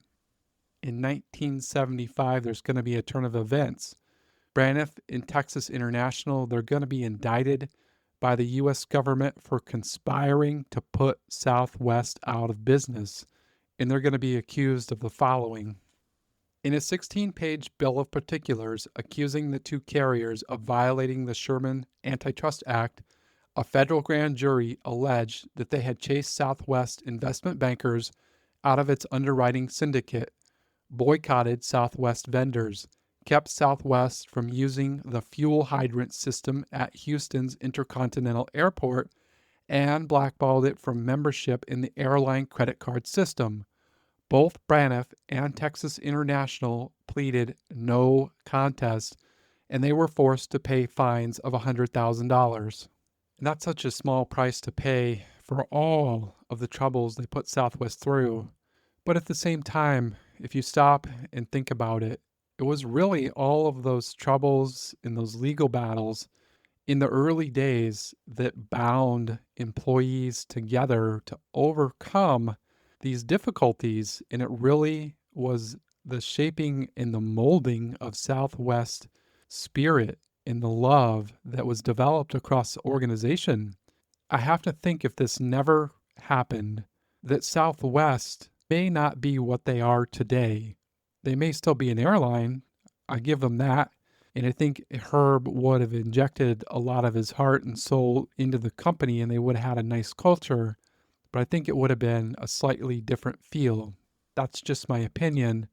In 1975, there's going to be a turn of events. Braniff and Texas International, they're going to be indicted by the U.S. government for conspiring to put Southwest out of business, and they're going to be accused of the following. In a 16-page bill of particulars accusing the two carriers of violating the Sherman Antitrust Act, a federal grand jury alleged that they had chased Southwest investment bankers out of its underwriting syndicate, boycotted Southwest vendors, kept Southwest from using the fuel hydrant system at Houston's Intercontinental Airport, and blackballed it from membership in the airline credit card system. Both Braniff and Texas International pleaded no contest, and they were forced to pay fines of $100,000. And that's such a small price to pay for all of the troubles they put Southwest through. But at the same time, if you stop and think about it, it was really all of those troubles and those legal battles in the early days that bound employees together to overcome these difficulties. And it really was the shaping and the molding of Southwest spirit and the love that was developed across the organization. I have to think if this never happened, that Southwest may not be what they are today. They may still be an airline. I give them that. And I think Herb would have injected a lot of his heart and soul into the company and they would have had a nice culture. But I think it would have been a slightly different feel. That's just my opinion.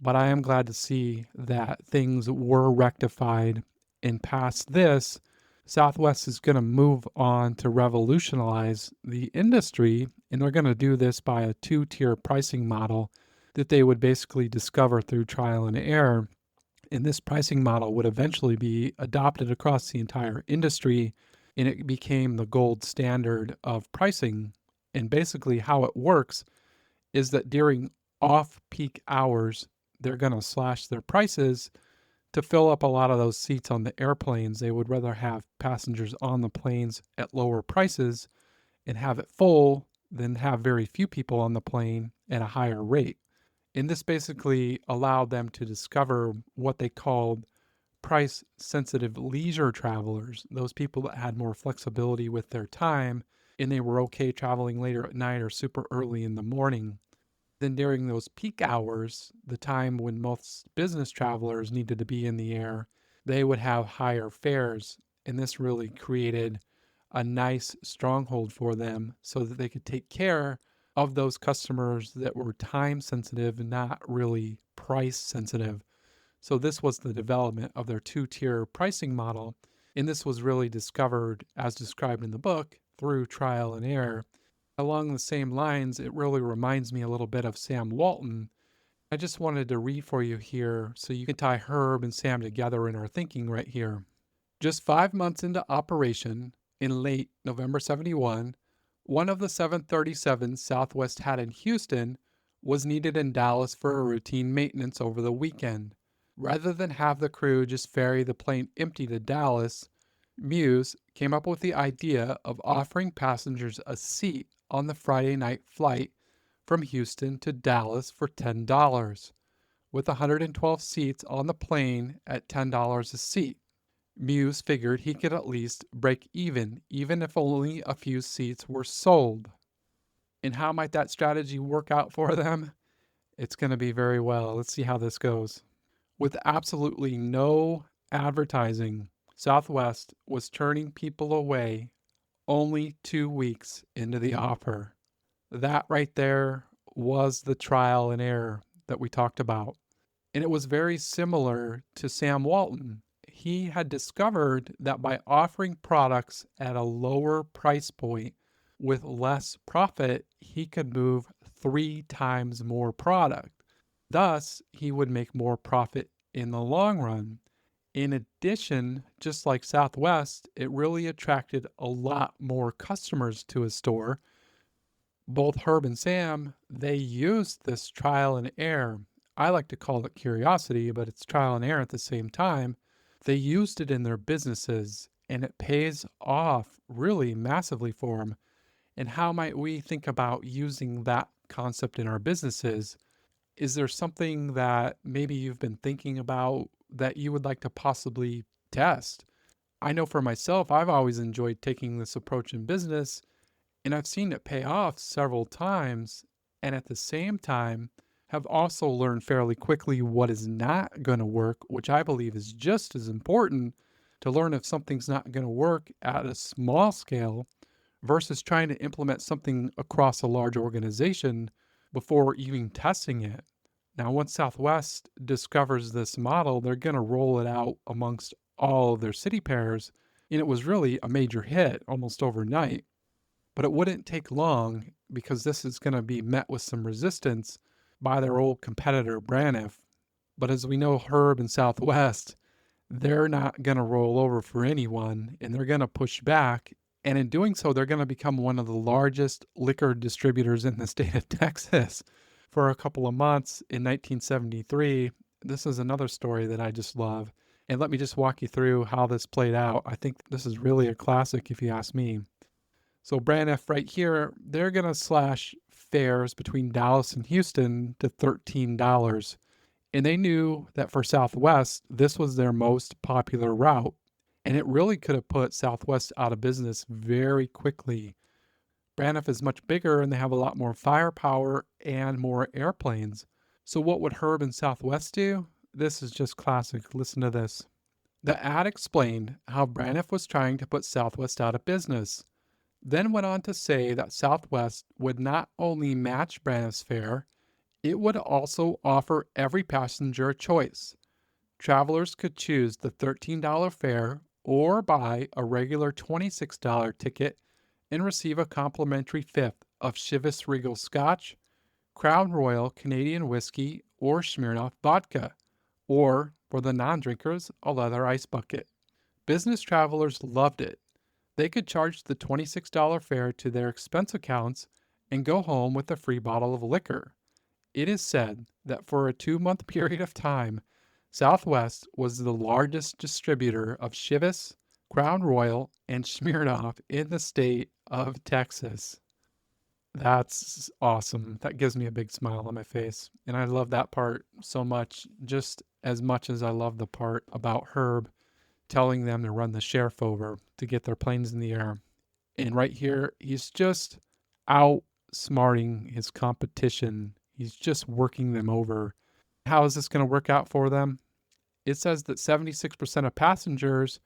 But I am glad to see that things were rectified. And past this, Southwest is going to move on to revolutionize the industry. And they're going to do this by a two-tier pricing model that they would basically discover through trial and error. And this pricing model would eventually be adopted across the entire industry, and it became the gold standard of pricing. And basically how it works is that during off-peak hours, they're going to slash their prices to fill up a lot of those seats on the airplanes. They would rather have passengers on the planes at lower prices and have it full than have very few people on the plane at a higher rate. And this basically allowed them to discover what they called price-sensitive leisure travelers, those people that had more flexibility with their time, and they were okay traveling later at night or super early in the morning. Then during those peak hours, the time when most business travelers needed to be in the air, they would have higher fares. And this really created a nice stronghold for them so that they could take care of those customers that were time sensitive and not really price sensitive. So this was the development of their two-tier pricing model. And this was really discovered, as described in the book, through trial and error. Along the same lines, it really reminds me a little bit of Sam Walton. I just wanted to read for you here so you can tie Herb and Sam together in our thinking right here. Just 5 months into operation, in late November 71, one of the 737s Southwest had in Houston was needed in Dallas for a routine maintenance over the weekend. Rather than have the crew just ferry the plane empty to Dallas, Muse came up with the idea of offering passengers a seat on the Friday night flight from Houston to Dallas for $10, with 112 seats on the plane at $10 a seat. Muse figured he could at least break even if only a few seats were sold. And how might that strategy work out for them? It's going to be very well. Let's see how this goes. With absolutely no advertising, Southwest was turning people away only 2 weeks into the offer. That right there was the trial and error that we talked about. And it was very similar to Sam Walton. He had discovered that by offering products at a lower price point with less profit, he could move 3 times more product. Thus, he would make more profit in the long run. In addition, just like Southwest, it really attracted a lot more customers to his store. Both Herb and Sam, they used this trial and error. I like to call it curiosity, but it's trial and error at the same time. They used it in their businesses, and it pays off really massively for them. And how might we think about using that concept in our businesses? Is there something that maybe you've been thinking about that you would like to possibly test? I know for myself, I've always enjoyed taking this approach in business, and I've seen it pay off several times. And at the same time, have also learned fairly quickly what is not going to work, which I believe is just as important to learn if something's not going to work at a small scale versus trying to implement something across a large organization before even testing it. Now, once Southwest discovers this model, they're going to roll it out amongst all of their city pairs. And it was really a major hit almost overnight. But it wouldn't take long because this is going to be met with some resistance by their old competitor, Braniff. But as we know, Herb and Southwest, they're not going to roll over for anyone and they're going to push back. And in doing so, they're going to become one of the largest liquor distributors in the state of Texas for a couple of months in 1973. This is another story that I just love. And let me just walk you through how this played out. I think this is really a classic if you ask me. So Braniff right here, they're going to slash fares between Dallas and Houston to $13. And they knew that for Southwest, this was their most popular route. And it really could have put Southwest out of business very quickly. Braniff is much bigger and they have a lot more firepower and more airplanes. So what would Herb and Southwest do? This is just classic. Listen to this. The ad explained how Braniff was trying to put Southwest out of business, then went on to say that Southwest would not only match Braniff's fare, it would also offer every passenger a choice. Travelers could choose the $13 fare or buy a regular $26 ticket and receive a complimentary fifth of Chivas Regal Scotch, Crown Royal Canadian Whiskey, or Smirnoff Vodka, or, for the non-drinkers, a leather ice bucket. Business travelers loved it. They could charge the $26 fare to their expense accounts and go home with a free bottle of liquor. It is said that for a 2-month period of time, Southwest was the largest distributor of Chivas, Crown Royal, and Smirnoff in the state of Texas. That's awesome. That gives me a big smile on my face. And I love that part so much, just as much as I love the part about Herb telling them to run the sheriff over to get their planes in the air. And right here, he's just outsmarting his competition. He's just working them over. How is this going to work out for them? It says that 76% of passengers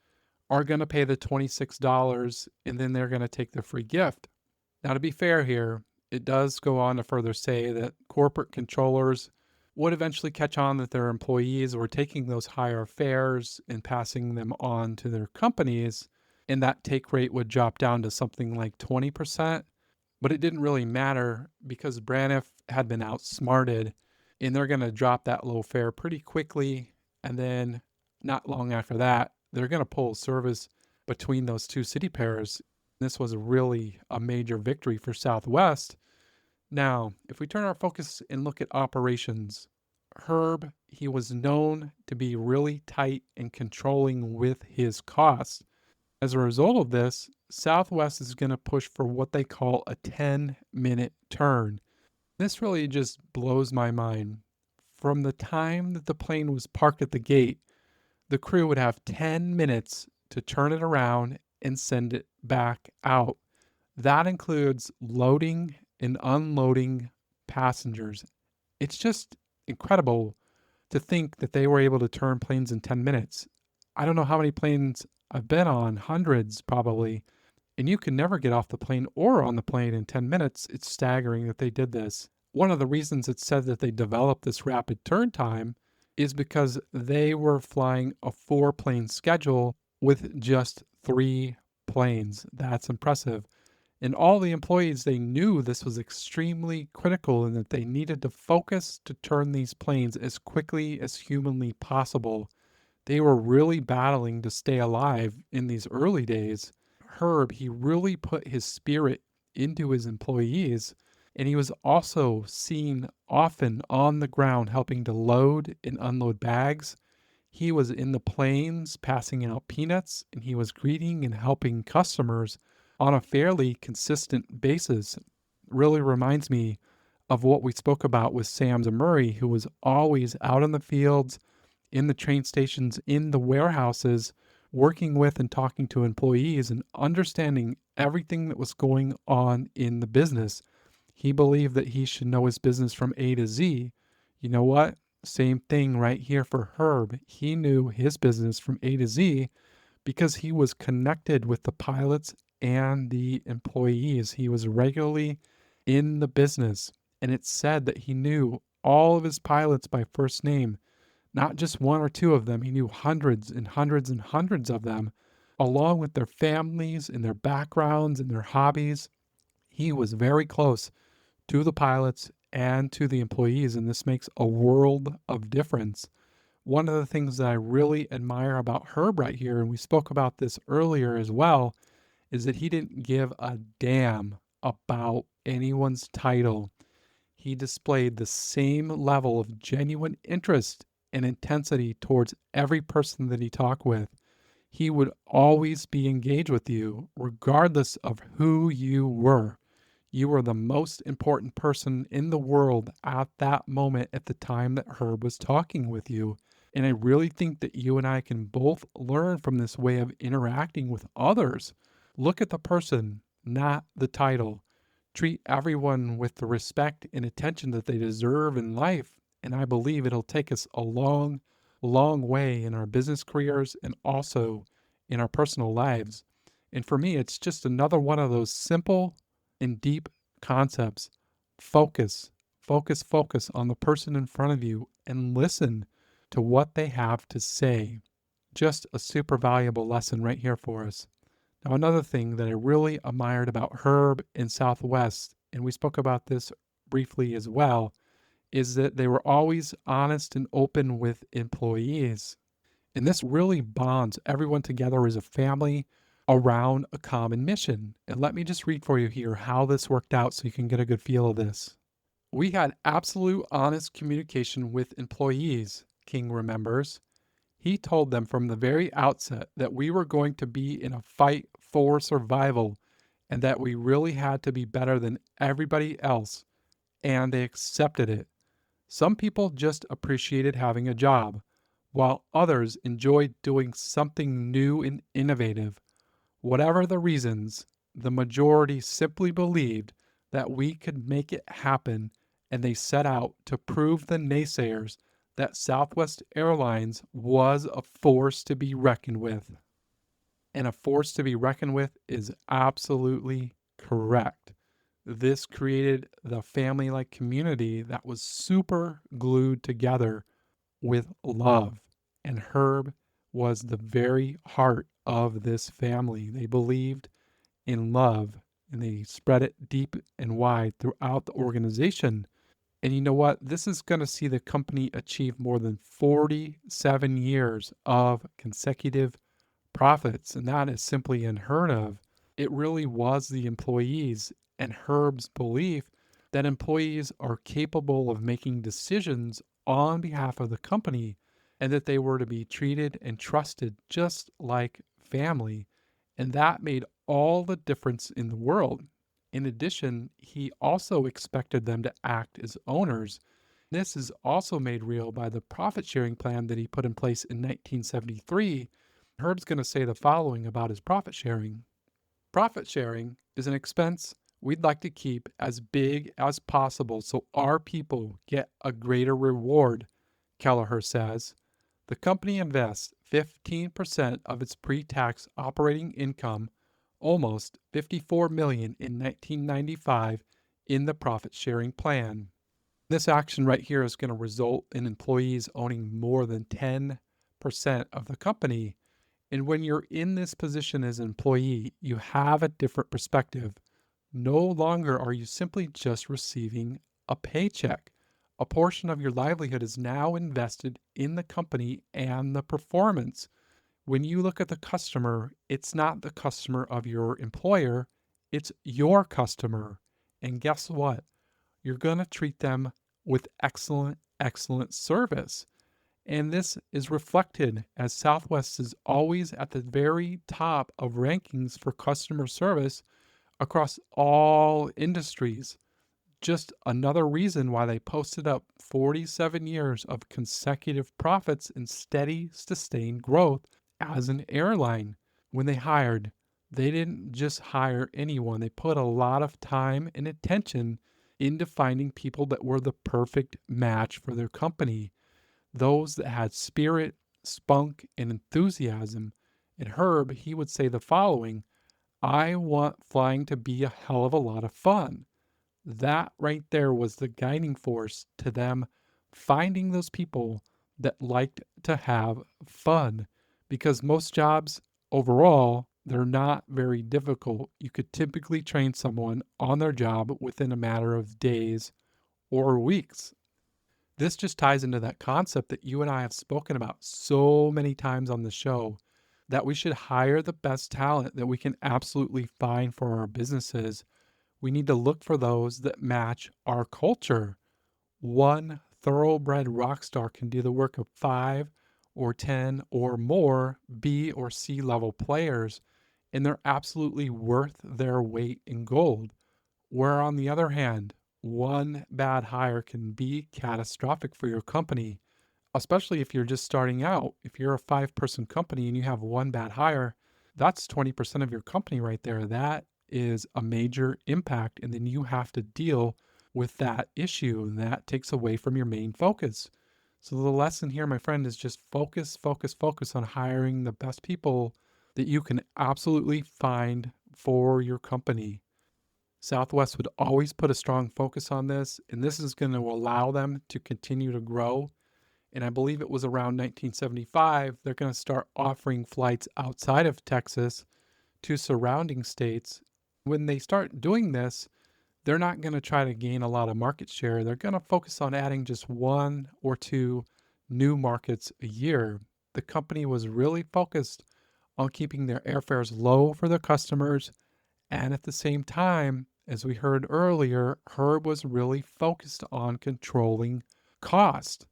are going to pay the $26 and then they're going to take the free gift. Now, to be fair here, it does go on to further say that corporate controllers would eventually catch on that their employees were taking those higher fares and passing them on to their companies, and that take rate would drop down to something like 20%. But it didn't really matter because Braniff had been outsmarted, and they're going to drop that low fare pretty quickly. And then not long after that, they're going to pull service between those two city pairs. This was really a major victory for Southwest. Now, if we turn our focus and look at operations, Herb, he was known to be really tight and controlling with his costs. As a result of this, Southwest is going to push for what they call a 10-minute turn. This really just blows my mind. From the time that the plane was parked at the gate, the crew would have 10 minutes to turn it around and send it back out. That includes loading and unloading passengers. It's just incredible to think that they were able to turn planes in 10 minutes. I don't know how many planes I've been on, hundreds probably, and you can never get off the plane or on the plane in 10 minutes. It's staggering that they did this. One of the reasons it's said that they developed this rapid turn time is because they were flying a 4 plane schedule with just 3 planes. That's impressive. And all the employees, they knew this was extremely critical and that they needed to focus to turn these planes as quickly as humanly possible. They were really battling to stay alive in these early days. Herb, he really put his spirit into his employees, and he was also seen often on the ground helping to load and unload bags. He was in the planes passing out peanuts, and he was greeting and helping customers on a fairly consistent basis. Really reminds me of what we spoke about with Sam Murray, who was always out in the fields, in the train stations, in the warehouses, working with and talking to employees and understanding everything that was going on in the business. He believed that he should know his business from A to Z. You know what? Same thing right here for Herb. He knew his business from A to Z because he was connected with the pilots and the employees. He was regularly in the business, and it's said that he knew all of his pilots by first name, not just one or two of them. He knew hundreds and hundreds and hundreds of them, along with their families and their backgrounds and their hobbies. He was very close to the pilots and to the employees, and this makes a world of difference. One of the things that I really admire about Herb right here, and we spoke about this earlier as well, is that he didn't give a damn about anyone's title. He displayed the same level of genuine interest and intensity towards every person that he talked with. He would always be engaged with you, regardless of who you were. You were the most important person in the world at that moment at the time that Herb was talking with you. And I really think that you and I can both learn from this way of interacting with others. Look at the person, not the title. Treat everyone with the respect and attention that they deserve in life. And I believe it'll take us a long, long way in our business careers and also in our personal lives. And for me, it's just another one of those simple and deep concepts. Focus, focus on the person in front of you and listen to what they have to say. Just a super valuable lesson right here for us. Now, another thing that I really admired about Herb and Southwest, and we spoke about this briefly as well, is that they were always honest and open with employees. And this really bonds everyone together as a family around a common mission. And let me just read for you here how this worked out so you can get a good feel of this. We had absolute honest communication with employees, King remembers. He told them from the very outset that we were going to be in a fight for survival and that we really had to be better than everybody else, and they accepted it. Some people just appreciated having a job, while others enjoyed doing something new and innovative. Whatever the reasons, the majority simply believed that we could make it happen, and they set out to prove the naysayers that Southwest Airlines was a force to be reckoned with. And a force to be reckoned with is absolutely correct. This created the family like community that was super glued together with love. And Herb was the very heart of this family. They believed in love and they spread it deep and wide throughout the organization. And you know what? This is going to see the company achieve more than 47 years of consecutive profits. And that is simply unheard of. It really was the employees and Herb's belief that employees are capable of making decisions on behalf of the company and that they were to be treated and trusted just like family. And that made all the difference in the world. In addition, he also expected them to act as owners. This is also made real by the profit sharing plan that he put in place in 1973. Herb's going to say the following about his profit sharing. Profit sharing is an expense we'd like to keep as big as possible so our people get a greater reward, Kelleher says. The company invests 15% of its pre-tax operating income, almost $54 million in 1995, in the profit sharing plan. This action right here is going to result in employees owning more than 10% of the company. And when you're in this position as an employee, you have a different perspective. No longer are you simply just receiving a paycheck. A portion of your livelihood is now invested in the company and the performance. When you look at the customer, it's not the customer of your employer, it's your customer. And guess what? You're going to treat them with excellent service. And this is reflected as Southwest is always at the very top of rankings for customer service across all industries. Just another reason why they posted up 47 years of consecutive profits and steady, sustained growth as an airline. When they hired, they didn't just hire anyone, they put a lot of time and attention into finding people that were the perfect match for their company, those that had spirit, spunk, and enthusiasm. And Herb, he would say the following: I want flying to be a hell of a lot of fun. That right there was the guiding force to them finding those people that liked to have fun. Because most jobs overall, they're not very difficult. You could typically train someone on their job within a matter of days or weeks. This just ties into that concept that you and I have spoken about so many times on the show, that we should hire the best talent that we can absolutely find for our businesses. We need to look for those that match our culture. One thoroughbred rock star can do the work of 5 or 10 or more B or C level players, and they're absolutely worth their weight in gold. Where, on the other hand, one bad hire can be catastrophic for your company, especially if you're just starting out. If you're a 5-person company and you have one bad hire, that's 20% of your company right there. That is a major impact. And then you have to deal with that issue, and that takes away from your main focus. So the lesson here, my friend, is just focus on hiring the best people that you can absolutely find for your company. Southwest would always put a strong focus on this, and this is going to allow them to continue to grow. And I believe it was around 1975, they're going to start offering flights outside of Texas to surrounding states. When they start doing this, they're not going to try to gain a lot of market share. They're going to focus on adding just 1 or 2 new markets a year. The company was really focused on keeping their airfares low for their customers. And at the same time, as we heard earlier, Herb was really focused on controlling cost.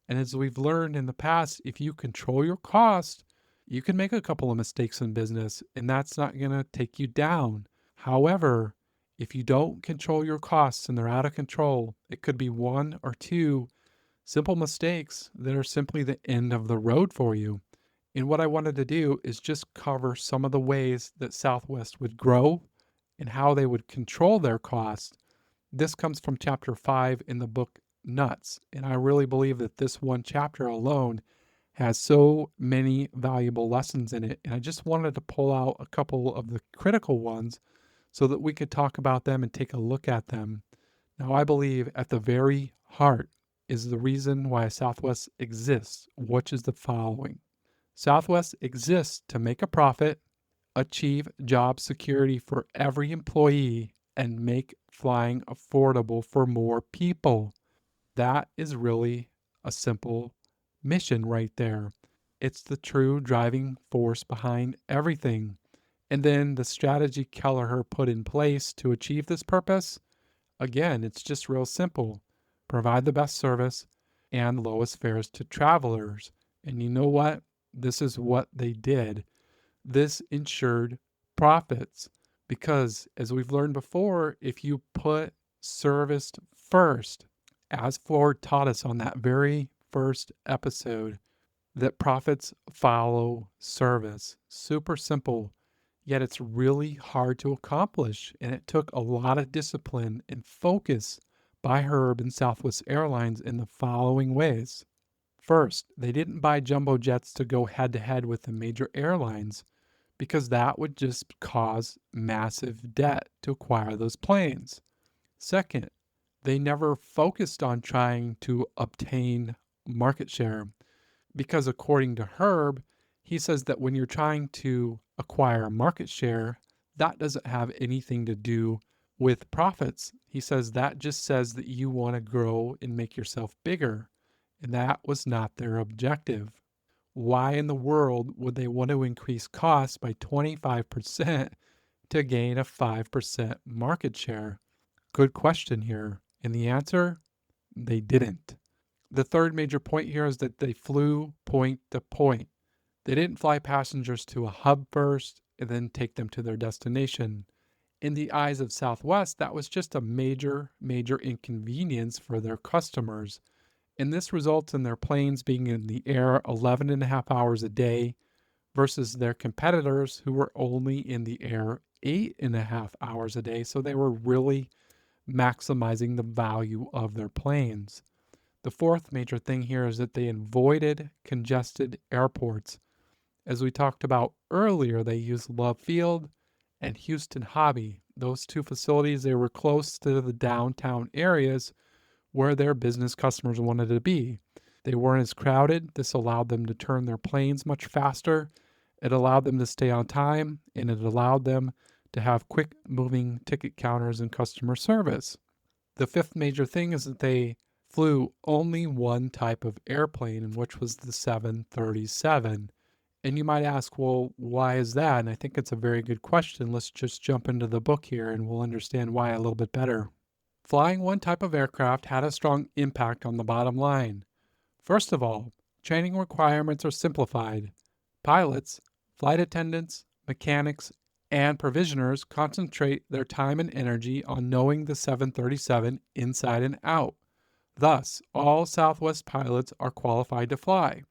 And as we've learned in the past, if you control your cost, you can make a couple of mistakes in business, and that's not going to take you down. However, if you don't control your costs and they're out of control, it could be 1 or 2 simple mistakes that are simply the end of the road for you. And what I wanted to do is just cover some of the ways that Southwest would grow and how they would control their costs. This comes from chapter 5 in the book Nuts. And I really believe that this one chapter alone has so many valuable lessons in it. And I just wanted to pull out a couple of the critical ones so that we could talk about them and take a look at them. Now, I believe at the very heart is the reason why Southwest exists, which is the following. Southwest exists to make a profit, achieve job security for every employee, and make flying affordable for more people. That is really a simple mission right there. It's the true driving force behind everything. And then the strategy Kelleher put in place to achieve this purpose, again, it's just real simple. Provide the best service and lowest fares to travelers. And you know what? This is what they did. This ensured profits. Because as we've learned before, if you put service first, as Ford taught us on that very first episode, that profits follow service. Super simple, yet it's really hard to accomplish. And it took a lot of discipline and focus by Herb and Southwest Airlines in the following ways. First, they didn't buy jumbo jets to go head to head with the major airlines because that would just cause massive debt to acquire those planes. Second, they never focused on trying to obtain market share because, according to Herb, he says that when you're trying to acquire market share, that doesn't have anything to do with profits. He says that just says that you want to grow and make yourself bigger, and that was not their objective. Why in the world would they want to increase costs by 25% to gain a 5% market share? Good question here. And the answer, they didn't. The third major point here is that they flew point to point. They didn't fly passengers to a hub first and then take them to their destination. In the eyes of Southwest, that was just a major inconvenience for their customers. And this results in their planes being in the air 11 and a half hours a day versus their competitors who were only in the air 8.5 hours a day. So they were really maximizing the value of their planes. The fourth major thing here is that they avoided congested airports. As we talked about earlier, they used Love Field and Houston Hobby. Those two facilities, they were close to the downtown areas where their business customers wanted to be. They weren't as crowded. This allowed them to turn their planes much faster. It allowed them to stay on time, and it allowed them to have quick moving ticket counters and customer service. The fifth major thing is that they flew only one type of airplane, which was the 737. And you might ask, well, why is that? And I think it's a very good question. Let's just jump into the book here and we'll understand why a little bit better. Flying one type of aircraft had a strong impact on the bottom line. First of all, training requirements are simplified. Pilots, flight attendants, mechanics, and provisioners concentrate their time and energy on knowing the 737 inside and out. Thus, all Southwest pilots are qualified to fly.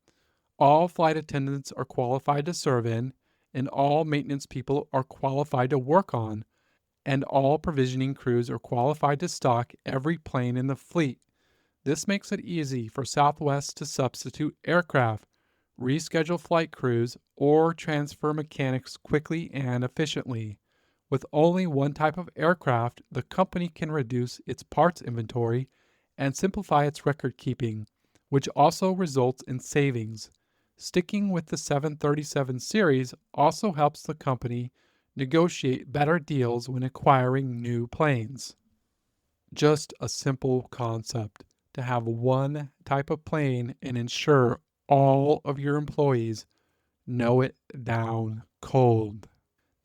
All flight attendants are qualified to serve in, and all maintenance people are qualified to work on, and all provisioning crews are qualified to stock every plane in the fleet. This makes it easy for Southwest to substitute aircraft, reschedule flight crews, or transfer mechanics quickly and efficiently. With only one type of aircraft, the company can reduce its parts inventory and simplify its record keeping, which also results in savings. Sticking with the 737 series also helps the company negotiate better deals when acquiring new planes. Just a simple concept to have one type of plane and ensure all of your employees know it down cold.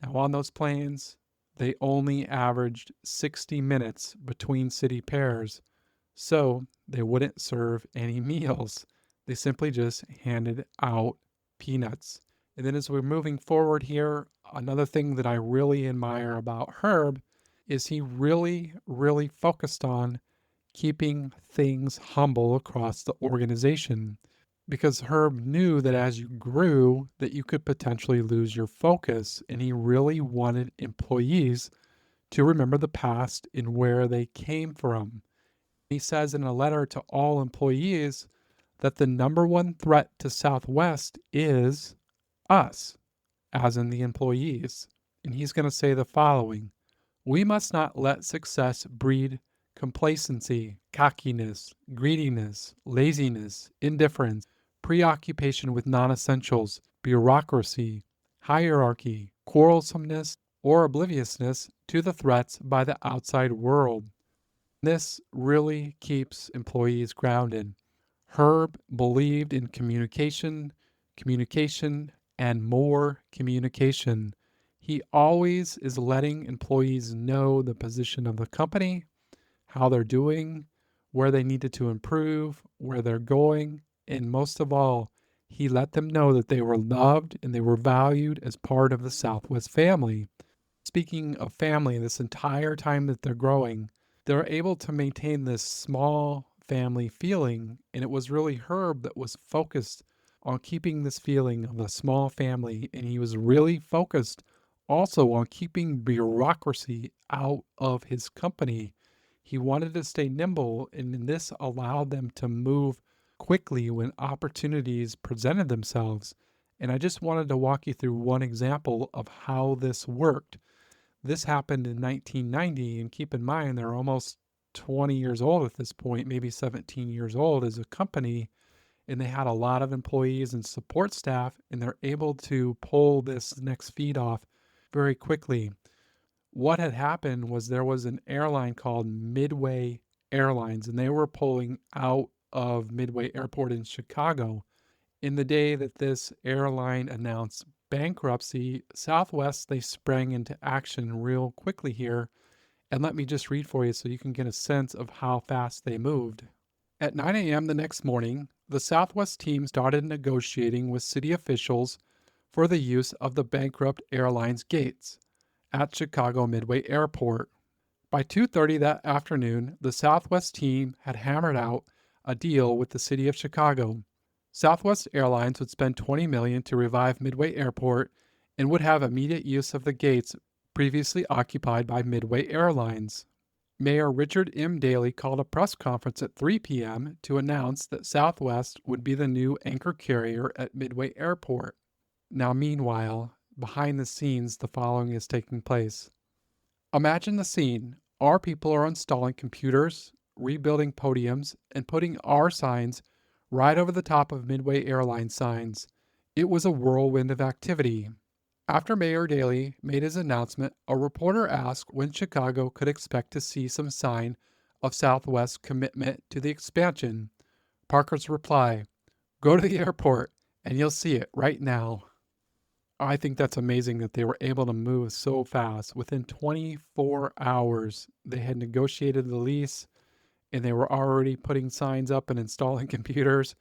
Now, on those planes, they only averaged 60 minutes between city pairs, so they wouldn't serve any meals. They simply just handed out peanuts. And then as we're moving forward here, another thing that I really admire about Herb is he really focused on keeping things humble across the organization, because Herb knew that as you grew that you could potentially lose your focus, and he really wanted employees to remember the past and where they came from. He says in a letter to all employees that the number one threat to Southwest is us, as in the employees. And he's going to say the following: we must not let success breed complacency, cockiness, greediness, laziness, indifference, preoccupation with non-essentials, bureaucracy, hierarchy, quarrelsomeness, or obliviousness to the threats by the outside world. This really keeps employees grounded. Herb believed in communication, and more communication. He always is letting employees know the position of the company, how they're doing, where they needed to improve, where they're going, and most of all, he let them know that they were loved and they were valued as part of the Southwest family. Speaking of family, this entire time that they're growing, they're able to maintain this small family feeling. And it was really Herb that was focused on keeping this feeling of a small family. And he was really focused also on keeping bureaucracy out of his company. He wanted to stay nimble, and this allowed them to move quickly when opportunities presented themselves. And I just wanted to walk you through one example of how this worked. This happened in 1990, and keep in mind they're almost 20 years old at this point, maybe 17 years old as a company, and they had a lot of employees and support staff, and they're able to pull this next feed off very quickly. What had happened was there was an airline called Midway Airlines, and they were pulling out of Midway Airport in Chicago. In the day that this airline announced bankruptcy, Southwest, they sprang into action real quickly here. And let me just read for you so you can get a sense of how fast they moved. At 9 a.m. the next morning, the Southwest team started negotiating with city officials for the use of the bankrupt airline's gates at Chicago Midway Airport. By 2:30 that afternoon, the Southwest team had hammered out a deal with the city of Chicago. Southwest Airlines would spend $20 million to revive Midway Airport and would have immediate use of the gates previously occupied by Midway Airlines. Mayor Richard M. Daley called a press conference at 3 p.m. to announce that Southwest would be the new anchor carrier at Midway Airport. Now, meanwhile, behind the scenes, the following is taking place. Imagine the scene. Our people are installing computers, rebuilding podiums, and putting our signs right over the top of Midway Airlines signs. It was a whirlwind of activity. After Mayor Daley made his announcement, a reporter asked when Chicago could expect to see some sign of Southwest's commitment to the expansion. Parker's reply, "Go to the airport and you'll see it right now." I think that's amazing that they were able to move so fast. Within 24 hours, they had negotiated the lease and they were already putting signs up and installing computers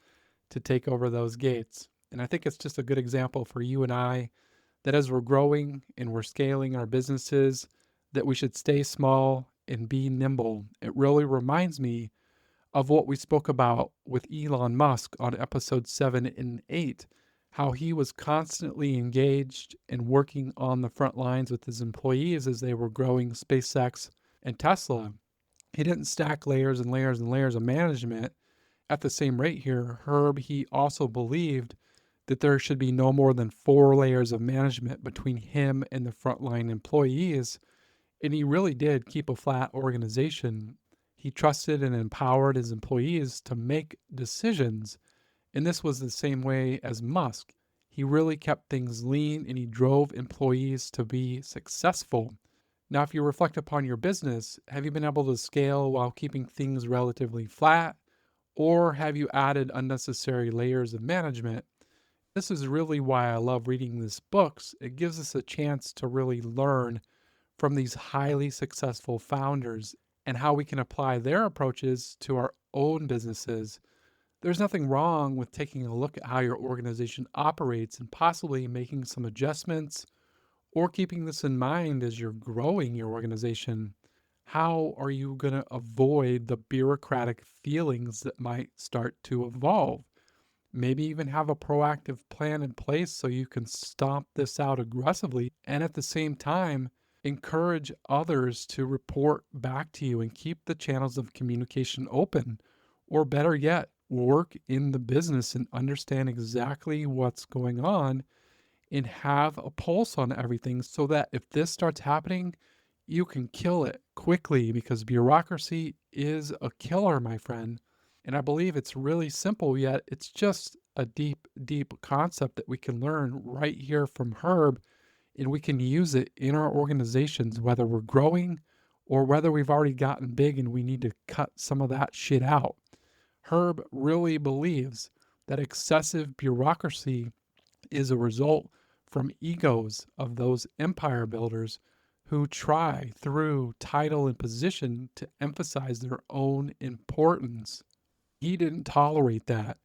to take over those gates. And I think it's just a good example for you and I that as we're growing and we're scaling our businesses, that we should stay small and be nimble. It really reminds me of what we spoke about with Elon Musk on episode 7 and 8, how he was constantly engaged and working on the front lines with his employees as they were growing SpaceX and Tesla. He didn't stack layers and layers and layers of management at the same rate here. Herb, he also believed that there should be no more than 4 layers of management between him and the frontline employees. And he really did keep a flat organization. He trusted and empowered his employees to make decisions. And this was the same way as Musk. He really kept things lean and he drove employees to be successful. Now, if you reflect upon your business, have you been able to scale while keeping things relatively flat? Or have you added unnecessary layers of management? This is really why I love reading these books. It gives us a chance to really learn from these highly successful founders and how we can apply their approaches to our own businesses. There's nothing wrong with taking a look at how your organization operates and possibly making some adjustments or keeping this in mind as you're growing your organization. How are you going to avoid the bureaucratic feelings that might start to evolve? Maybe even have a proactive plan in place so you can stomp this out aggressively and at the same time encourage others to report back to you and keep the channels of communication open. Or better yet, work in the business and understand exactly what's going on and have a pulse on everything so that if this starts happening, you can kill it quickly because bureaucracy is a killer, my friend. And I believe it's really simple, yet it's just a deep, deep concept that we can learn right here from Herb, and we can use it in our organizations, whether we're growing or whether we've already gotten big and we need to cut some of that shit out. Herb really believes that excessive bureaucracy is a result from egos of those empire builders who try through title and position to emphasize their own importance. He didn't tolerate that.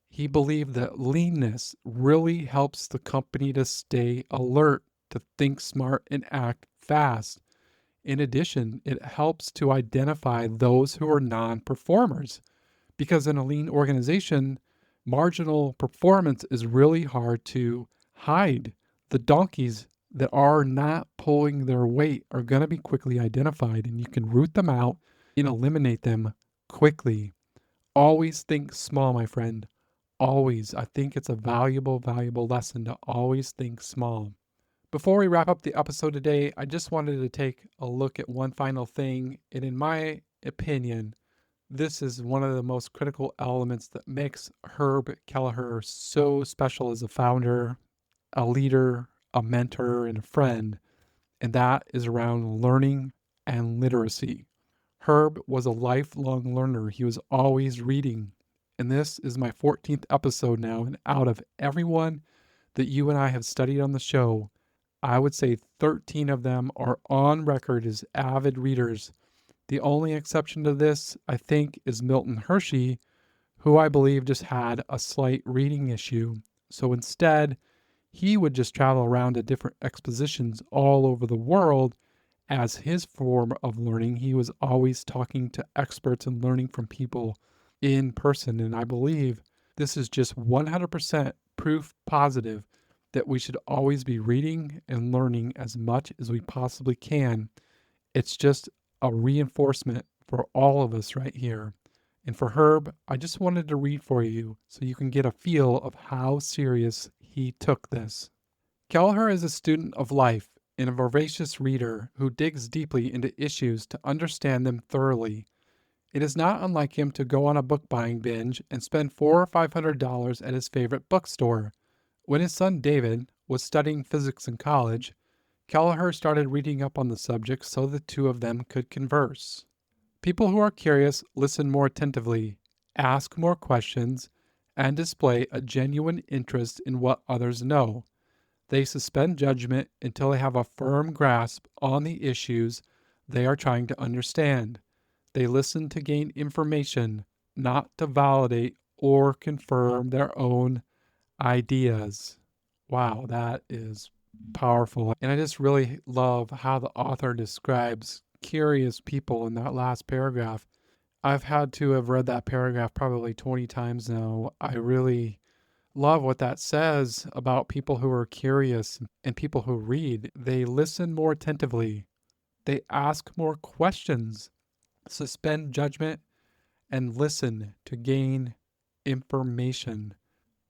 He believed that leanness really helps the company to stay alert, to think smart and act fast. In addition, it helps to identify those who are non-performers because in a lean organization, marginal performance is really hard to hide. The donkeys that are not pulling their weight are going to be quickly identified, and you can root them out and eliminate them quickly. Always think small, my friend. Always. I think it's a valuable, valuable lesson to always think small. Before we wrap up the episode today, I just wanted to take a look at one final thing. And in my opinion, this is one of the most critical elements that makes Herb Kelleher so special as a founder, a leader, a mentor, and a friend. And that is around learning and literacy. Herb was a lifelong learner. He was always reading. And this is my 14th episode now. And out of everyone that you and I have studied on the show, I would say 13 of them are on record as avid readers. The only exception to this, I think, is Milton Hershey, who I believe just had a slight reading issue. So instead, he would just travel around to different expositions all over the world as his form of learning. He was always talking to experts and learning from people in person. And I believe this is just 100% proof positive that we should always be reading and learning as much as we possibly can. It's just a reinforcement for all of us right here. And for Herb, I just wanted to read for you so you can get a feel of how serious he took this. Kelleher is a student of life and a voracious reader who digs deeply into issues to understand them thoroughly. It is not unlike him to go on a book buying binge and spend $400 or $500 at his favorite bookstore. When his son David was studying physics in college, Kelleher started reading up on the subject so the two of them could converse. People who are curious listen more attentively, ask more questions, and display a genuine interest in what others know. They suspend judgment until they have a firm grasp on the issues they are trying to understand. They listen to gain information, not to validate or confirm their own ideas. Wow, that is powerful. And I just really love how the author describes curious people in that last paragraph. I've had to have read that paragraph probably 20 times now. I really love what that says about people who are curious and people who read. They listen more attentively, they ask more questions, suspend judgment, and listen to gain information.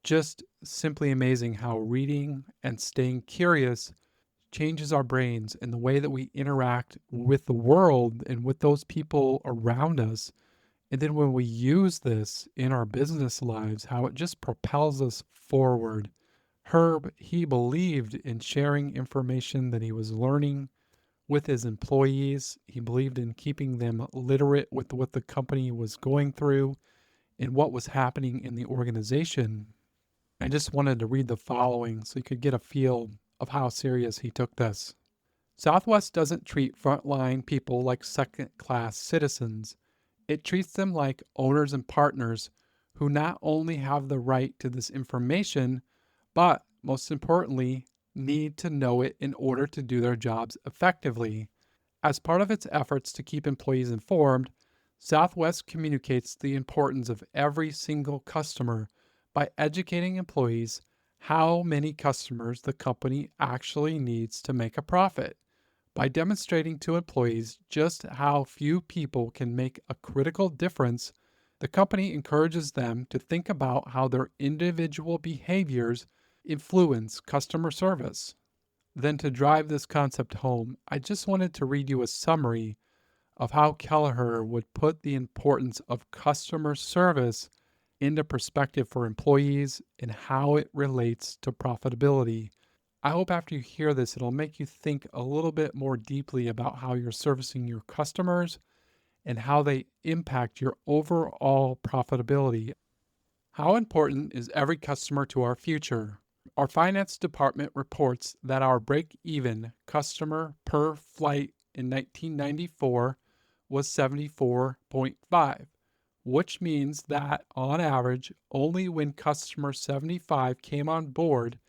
Just simply amazing how reading and staying curious changes our brains and the way that we interact with the world and with those people around us. And then when we use this in our business lives, how it just propels us forward. Herb, he believed in sharing information that he was learning with his employees. He believed in keeping them literate with what the company was going through and what was happening in the organization. I just wanted to read the following so you could get a feel of how serious he took this. Southwest doesn't treat frontline people like second-class citizens. It treats them like owners and partners who not only have the right to this information, but most importantly, need to know it in order to do their jobs effectively. As part of its efforts to keep employees informed, Southwest communicates the importance of every single customer by educating employees how many customers the company actually needs to make a profit. By demonstrating to employees just how few people can make a critical difference, the company encourages them to think about how their individual behaviors influence customer service. Then, to drive this concept home, I just wanted to read you a summary of how Kelleher would put the importance of customer service into perspective for employees and how it relates to profitability. I hope after you hear this, it'll make you think a little bit more deeply about how you're servicing your customers and how they impact your overall profitability. How important is every customer to our future? Our finance department reports that our break-even customer per flight in 1994 was 74.5, which means that on average, only when customer 75 came on board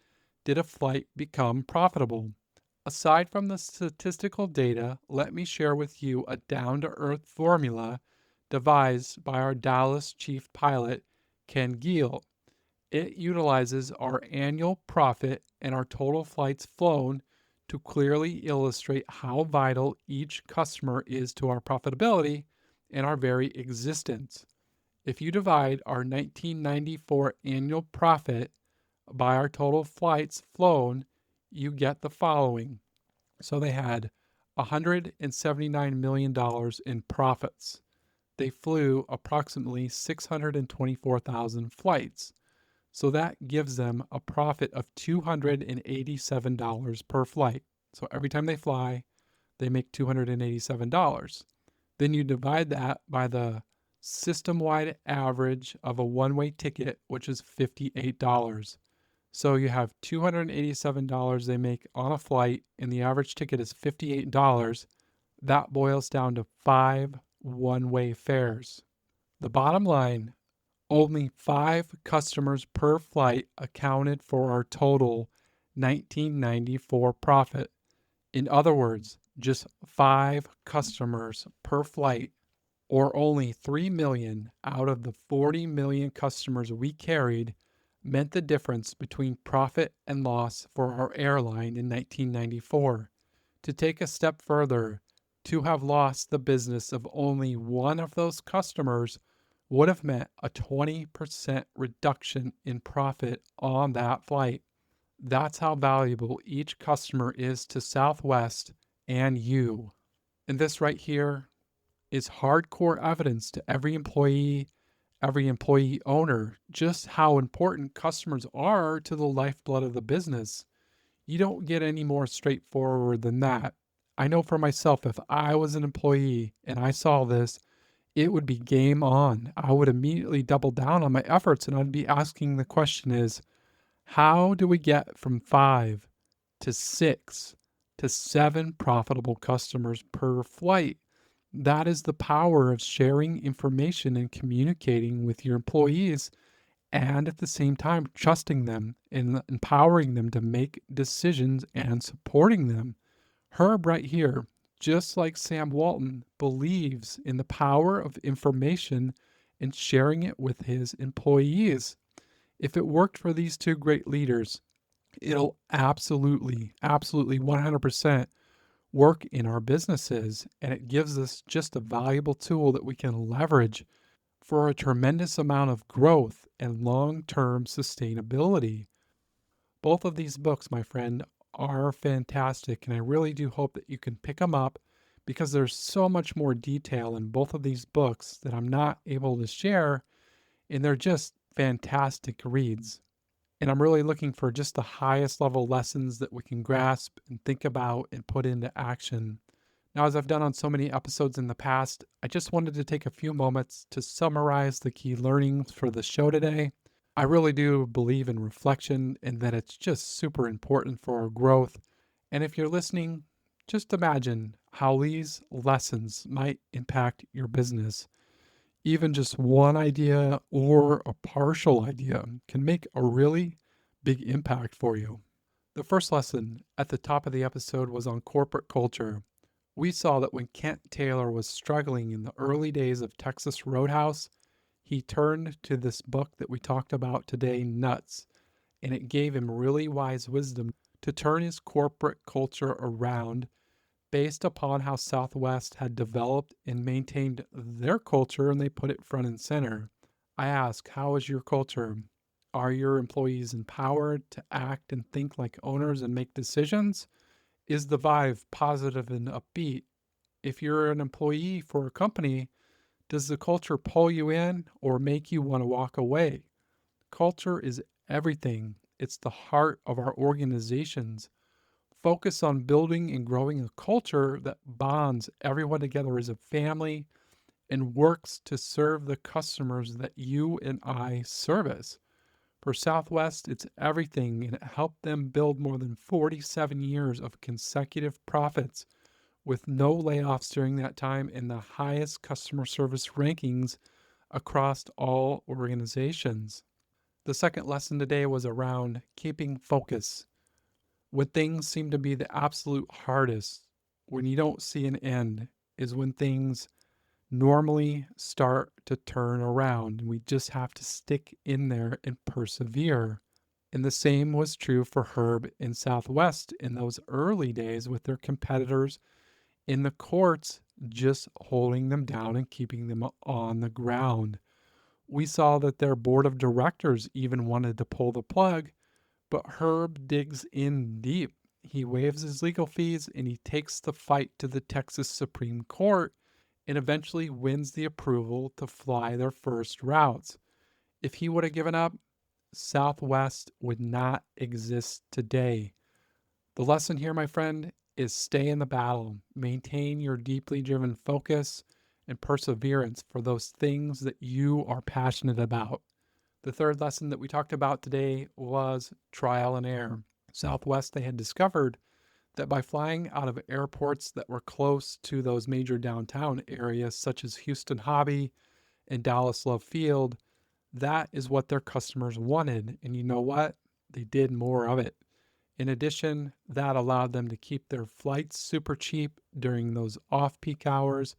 did a flight become profitable. Aside from the statistical data, let me share with you a down to earth formula devised by our Dallas chief pilot, Ken Giel. It utilizes our annual profit and our total flights flown to clearly illustrate how vital each customer is to our profitability and our very existence. If you divide our 1994 annual profit by our total flights flown, you get the following. So they had $179 million in profits. They flew approximately 624,000 flights. So that gives them a profit of $287 per flight. So every time they fly, they make $287. Then you divide that by the system wide average of a one way ticket, which is $58. So you have $287 they make on a flight, and the average ticket is $58. That boils down to 5 one way fares. The bottom line, only 5 customers per flight accounted for our total 1994 profit. In other words, just 5 customers per flight, or only 3 million out of the 40 million customers we carried, meant the difference between profit and loss for our airline in 1994. To take a step further, to have lost the business of only one of those customers would have meant a 20% reduction in profit on that flight. That's how valuable each customer is to Southwest and you. And this right here is hardcore evidence to every employee owner, just how important customers are to the lifeblood of the business. You don't get any more straightforward than that. I know for myself, if I was an employee and I saw this, it would be game on. I would immediately double down on my efforts, and I'd be asking the question is, how do we get from 5 to 6 to 7 profitable customers per flight? That is the power of sharing information and communicating with your employees, and at the same time trusting them and empowering them to make decisions and supporting them. Herb right here, just like Sam Walton, believes in the power of information and sharing it with his employees. If it worked for these two great leaders, it'll absolutely 100% work in our businesses, and it gives us just a valuable tool that we can leverage for a tremendous amount of growth and long-term sustainability. Both of these books, my friend, are fantastic, and I really do hope that you can pick them up because there's so much more detail in both of these books that I'm not able to share, and they're just fantastic reads. And I'm really looking for just the highest level lessons that we can grasp and think about and put into action. Now, as I've done on so many episodes in the past, I just wanted to take a few moments to summarize the key learnings for the show today. I really do believe in reflection and that it's just super important for our growth. And if you're listening, just imagine how these lessons might impact your business. Even just one idea or a partial idea can make a really big impact for you. The first lesson at the top of the episode was on corporate culture. We saw that when Kent Taylor was struggling in the early days of Texas Roadhouse, he turned to this book that we talked about today, Nuts, and it gave him really wise wisdom to turn his corporate culture around based upon how Southwest had developed and maintained their culture, and they put it front and center. I ask, how is your culture? Are your employees empowered to act and think like owners and make decisions? Is the vibe positive and upbeat? If you're an employee for a company, does the culture pull you in or make you want to walk away? Culture is everything. It's the heart of our organizations. Focus on building and growing a culture that bonds everyone together as a family and works to serve the customers that you and I service. For Southwest, it's everything, and it helped them build more than 47 years of consecutive profits with no layoffs during that time and the highest customer service rankings across all organizations. The second lesson today was around keeping focus. When things seem to be the absolute hardest, when you don't see an end, is when things normally start to turn around. We just have to stick in there and persevere. And the same was true for Herb and Southwest in those early days with their competitors in the courts, just holding them down and keeping them on the ground. We saw that their board of directors even wanted to pull the plug, but Herb digs in deep. He waives his legal fees and he takes the fight to the Texas Supreme Court and eventually wins the approval to fly their first routes. If he would have given up, Southwest would not exist today. The lesson here, my friend, is stay in the battle, maintain your deeply driven focus and perseverance for those things that you are passionate about. The third lesson that we talked about today was trial and error. Southwest, they had discovered that by flying out of airports that were close to those major downtown areas, such as Houston Hobby and Dallas Love Field, that is what their customers wanted. And you know what? They did more of it. In addition, that allowed them to keep their flights super cheap during those off peak hours,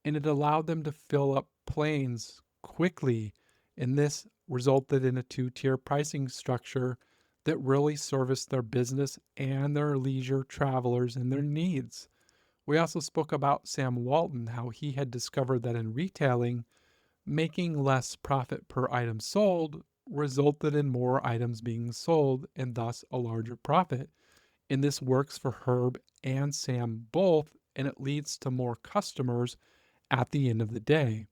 and it allowed them to fill up planes quickly. And this resulted in a two-tier pricing structure that really serviced their business and their leisure travelers and their needs. We also spoke about Sam Walton, how he had discovered that in retailing, making less profit per item sold resulted in more items being sold and thus a larger profit. And this works for Herb and Sam both, and it leads to more customers at the end of the day.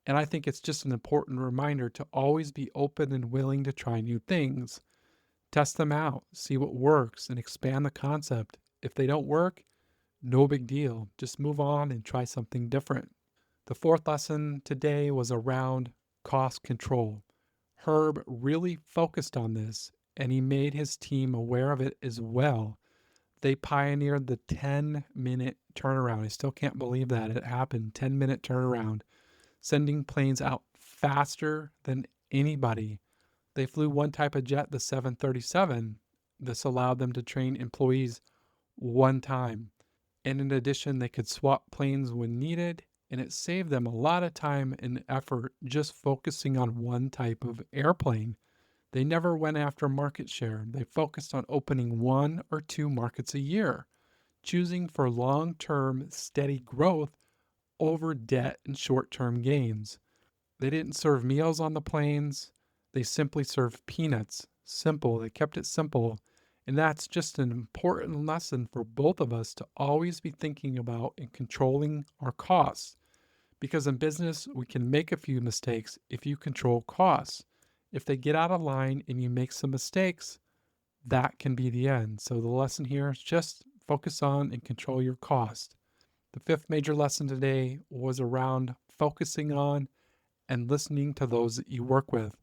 And I think it's just an important reminder to always be open and willing to try new things. Test them out, see what works, and expand the concept. If they don't work, no big deal. Just move on and try something different. The fourth lesson today was around cost control. Herb really focused on this and he made his team aware of it as well. They pioneered the 10-minute turnaround. I still can't believe that it happened. 10-minute turnaround, sending planes out faster than anybody. They flew one type of jet, the 737. This allowed them to train employees one time. And in addition, they could swap planes when needed, and it saved them a lot of time and effort just focusing on one type of airplane. They never went after market share. They focused on opening one or two markets a year, choosing for long-term steady growth over debt and short-term gains. They didn't serve meals on the planes. They simply served peanuts. Simple. They kept it simple. And that's just an important lesson for both of us to always be thinking about and controlling our costs. Because in business, we can make a few mistakes if you control costs. If they get out of line and you make some mistakes, that can be the end. So the lesson here is just focus on and control your cost. The fifth major lesson today was around focusing on and listening to those that you work with.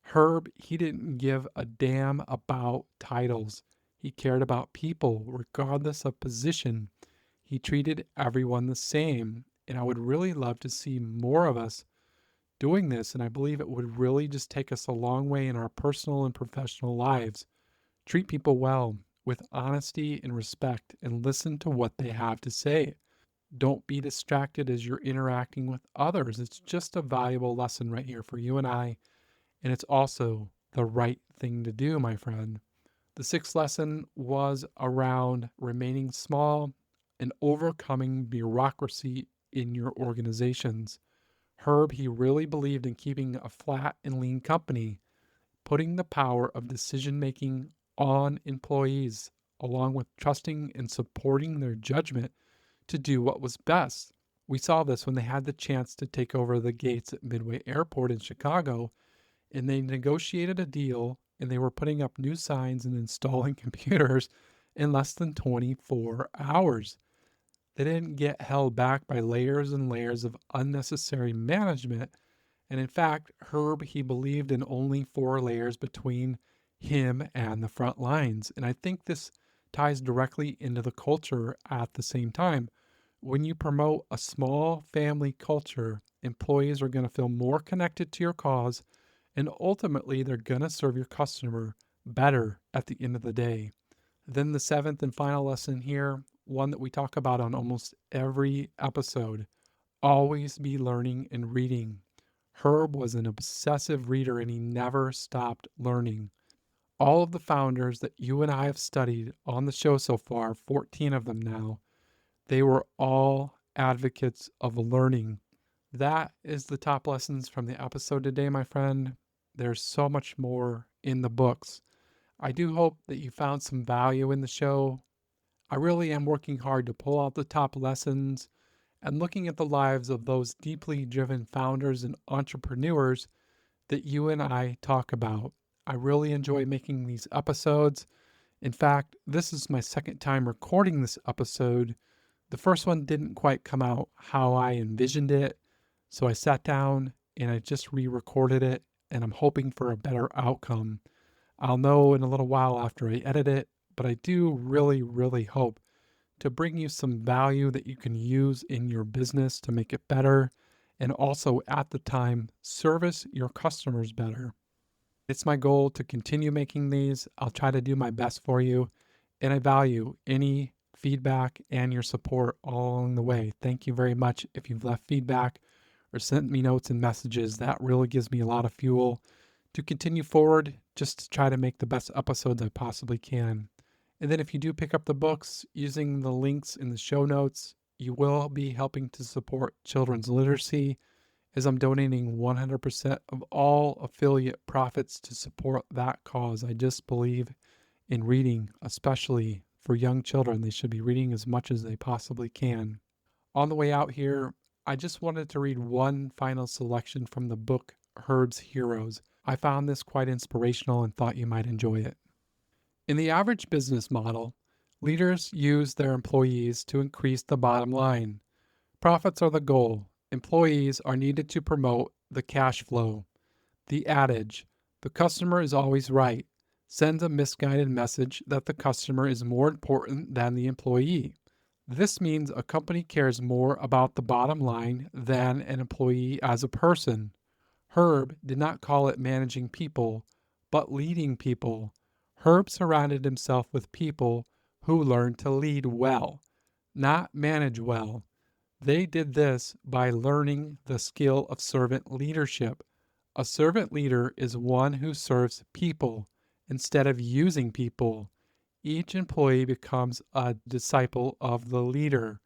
Herb, he didn't give a damn about titles. He cared about people, regardless of position. He treated everyone the same. And I would really love to see more of us doing this. And I believe it would really just take us a long way in our personal and professional lives. Treat people well with honesty and respect and listen to what they have to say. Don't be distracted as you're interacting with others. It's just a valuable lesson right here for you and I. And it's also the right thing to do, my friend. The sixth lesson was around remaining small and overcoming bureaucracy in your organizations. Herb, he really believed in keeping a flat and lean company, putting the power of decision making on employees, along with trusting and supporting their judgment to do what was best. We saw this when they had the chance to take over the gates at Midway Airport in Chicago, and they negotiated a deal and they were putting up new signs and installing computers in less than 24 hours. They didn't get held back by layers and layers of unnecessary management. And in fact, Herb, he believed in only 4 layers between him and the front lines. And I think this ties directly into the culture at the same time. When you promote a small family culture, employees are going to feel more connected to your cause, and ultimately they're going to serve your customer better at the end of the day. Then the seventh and final lesson here, one that we talk about on almost every episode: always be learning and reading. Herb was an obsessive reader and he never stopped learning. All of the founders that you and I have studied on the show so far, 14 of them now, they were all advocates of learning. That is the top lessons from the episode today, my friend. There's so much more in the books. I do hope that you found some value in the show. I really am working hard to pull out the top lessons and looking at the lives of those deeply driven founders and entrepreneurs that you and I talk about. I really enjoy making these episodes. In fact, this is my second time recording this episode. The first one didn't quite come out how I envisioned it, so I sat down and I just re recorded it, and I'm hoping for a better outcome. I'll know in a little while after I edit it, but I do really, really hope to bring you some value that you can use in your business to make it better and also at the time service your customers better. It's my goal to continue making these. I'll try to do my best for you, and I value any feedback and your support all along the way. Thank you very much if you've left feedback or sent me notes and messages. That really gives me a lot of fuel to continue forward, just to try to make the best episodes I possibly can. And then if you do pick up the books using the links in the show notes, you will be helping to support children's literacy, as I'm donating 100% of all affiliate profits to support that cause. I just believe in reading, especially for young children. They should be reading as much as they possibly can. On the way out here, I just wanted to read one final selection from the book Herb's Heroes. I found this quite inspirational and thought you might enjoy it. In the average business model, leaders use their employees to increase the bottom line. Profits are the goal. Employees are needed to promote the cash flow. The adage, the customer is always right, sends a misguided message that the customer is more important than the employee. This means a company cares more about the bottom line than an employee as a person. Herb did not call it managing people, but leading people. Herb surrounded himself with people who learned to lead well, not manage well. They did this by learning the skill of servant leadership. A servant leader is one who serves people instead of using people. Each employee becomes a disciple of the leader.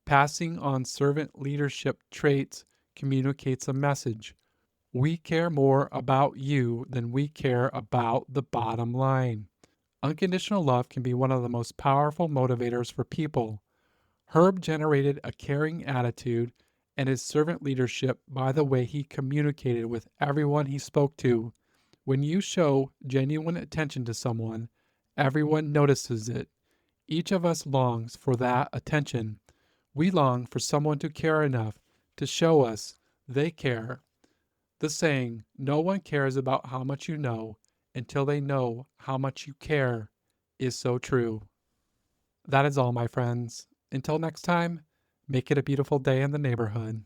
Passing on servant leadership traits communicates a message. We care more about you than we care about the bottom line. Unconditional love can be one of the most powerful motivators for people. Herb generated a caring attitude and his servant leadership by the way he communicated with everyone he spoke to. When you show genuine attention to someone, everyone notices it. Each of us longs for that attention. We long for someone to care enough to show us they care. The saying, no one cares about how much you know until they know how much you care, is so true. That is all, my friends. Until next time, make it a beautiful day in the neighborhood.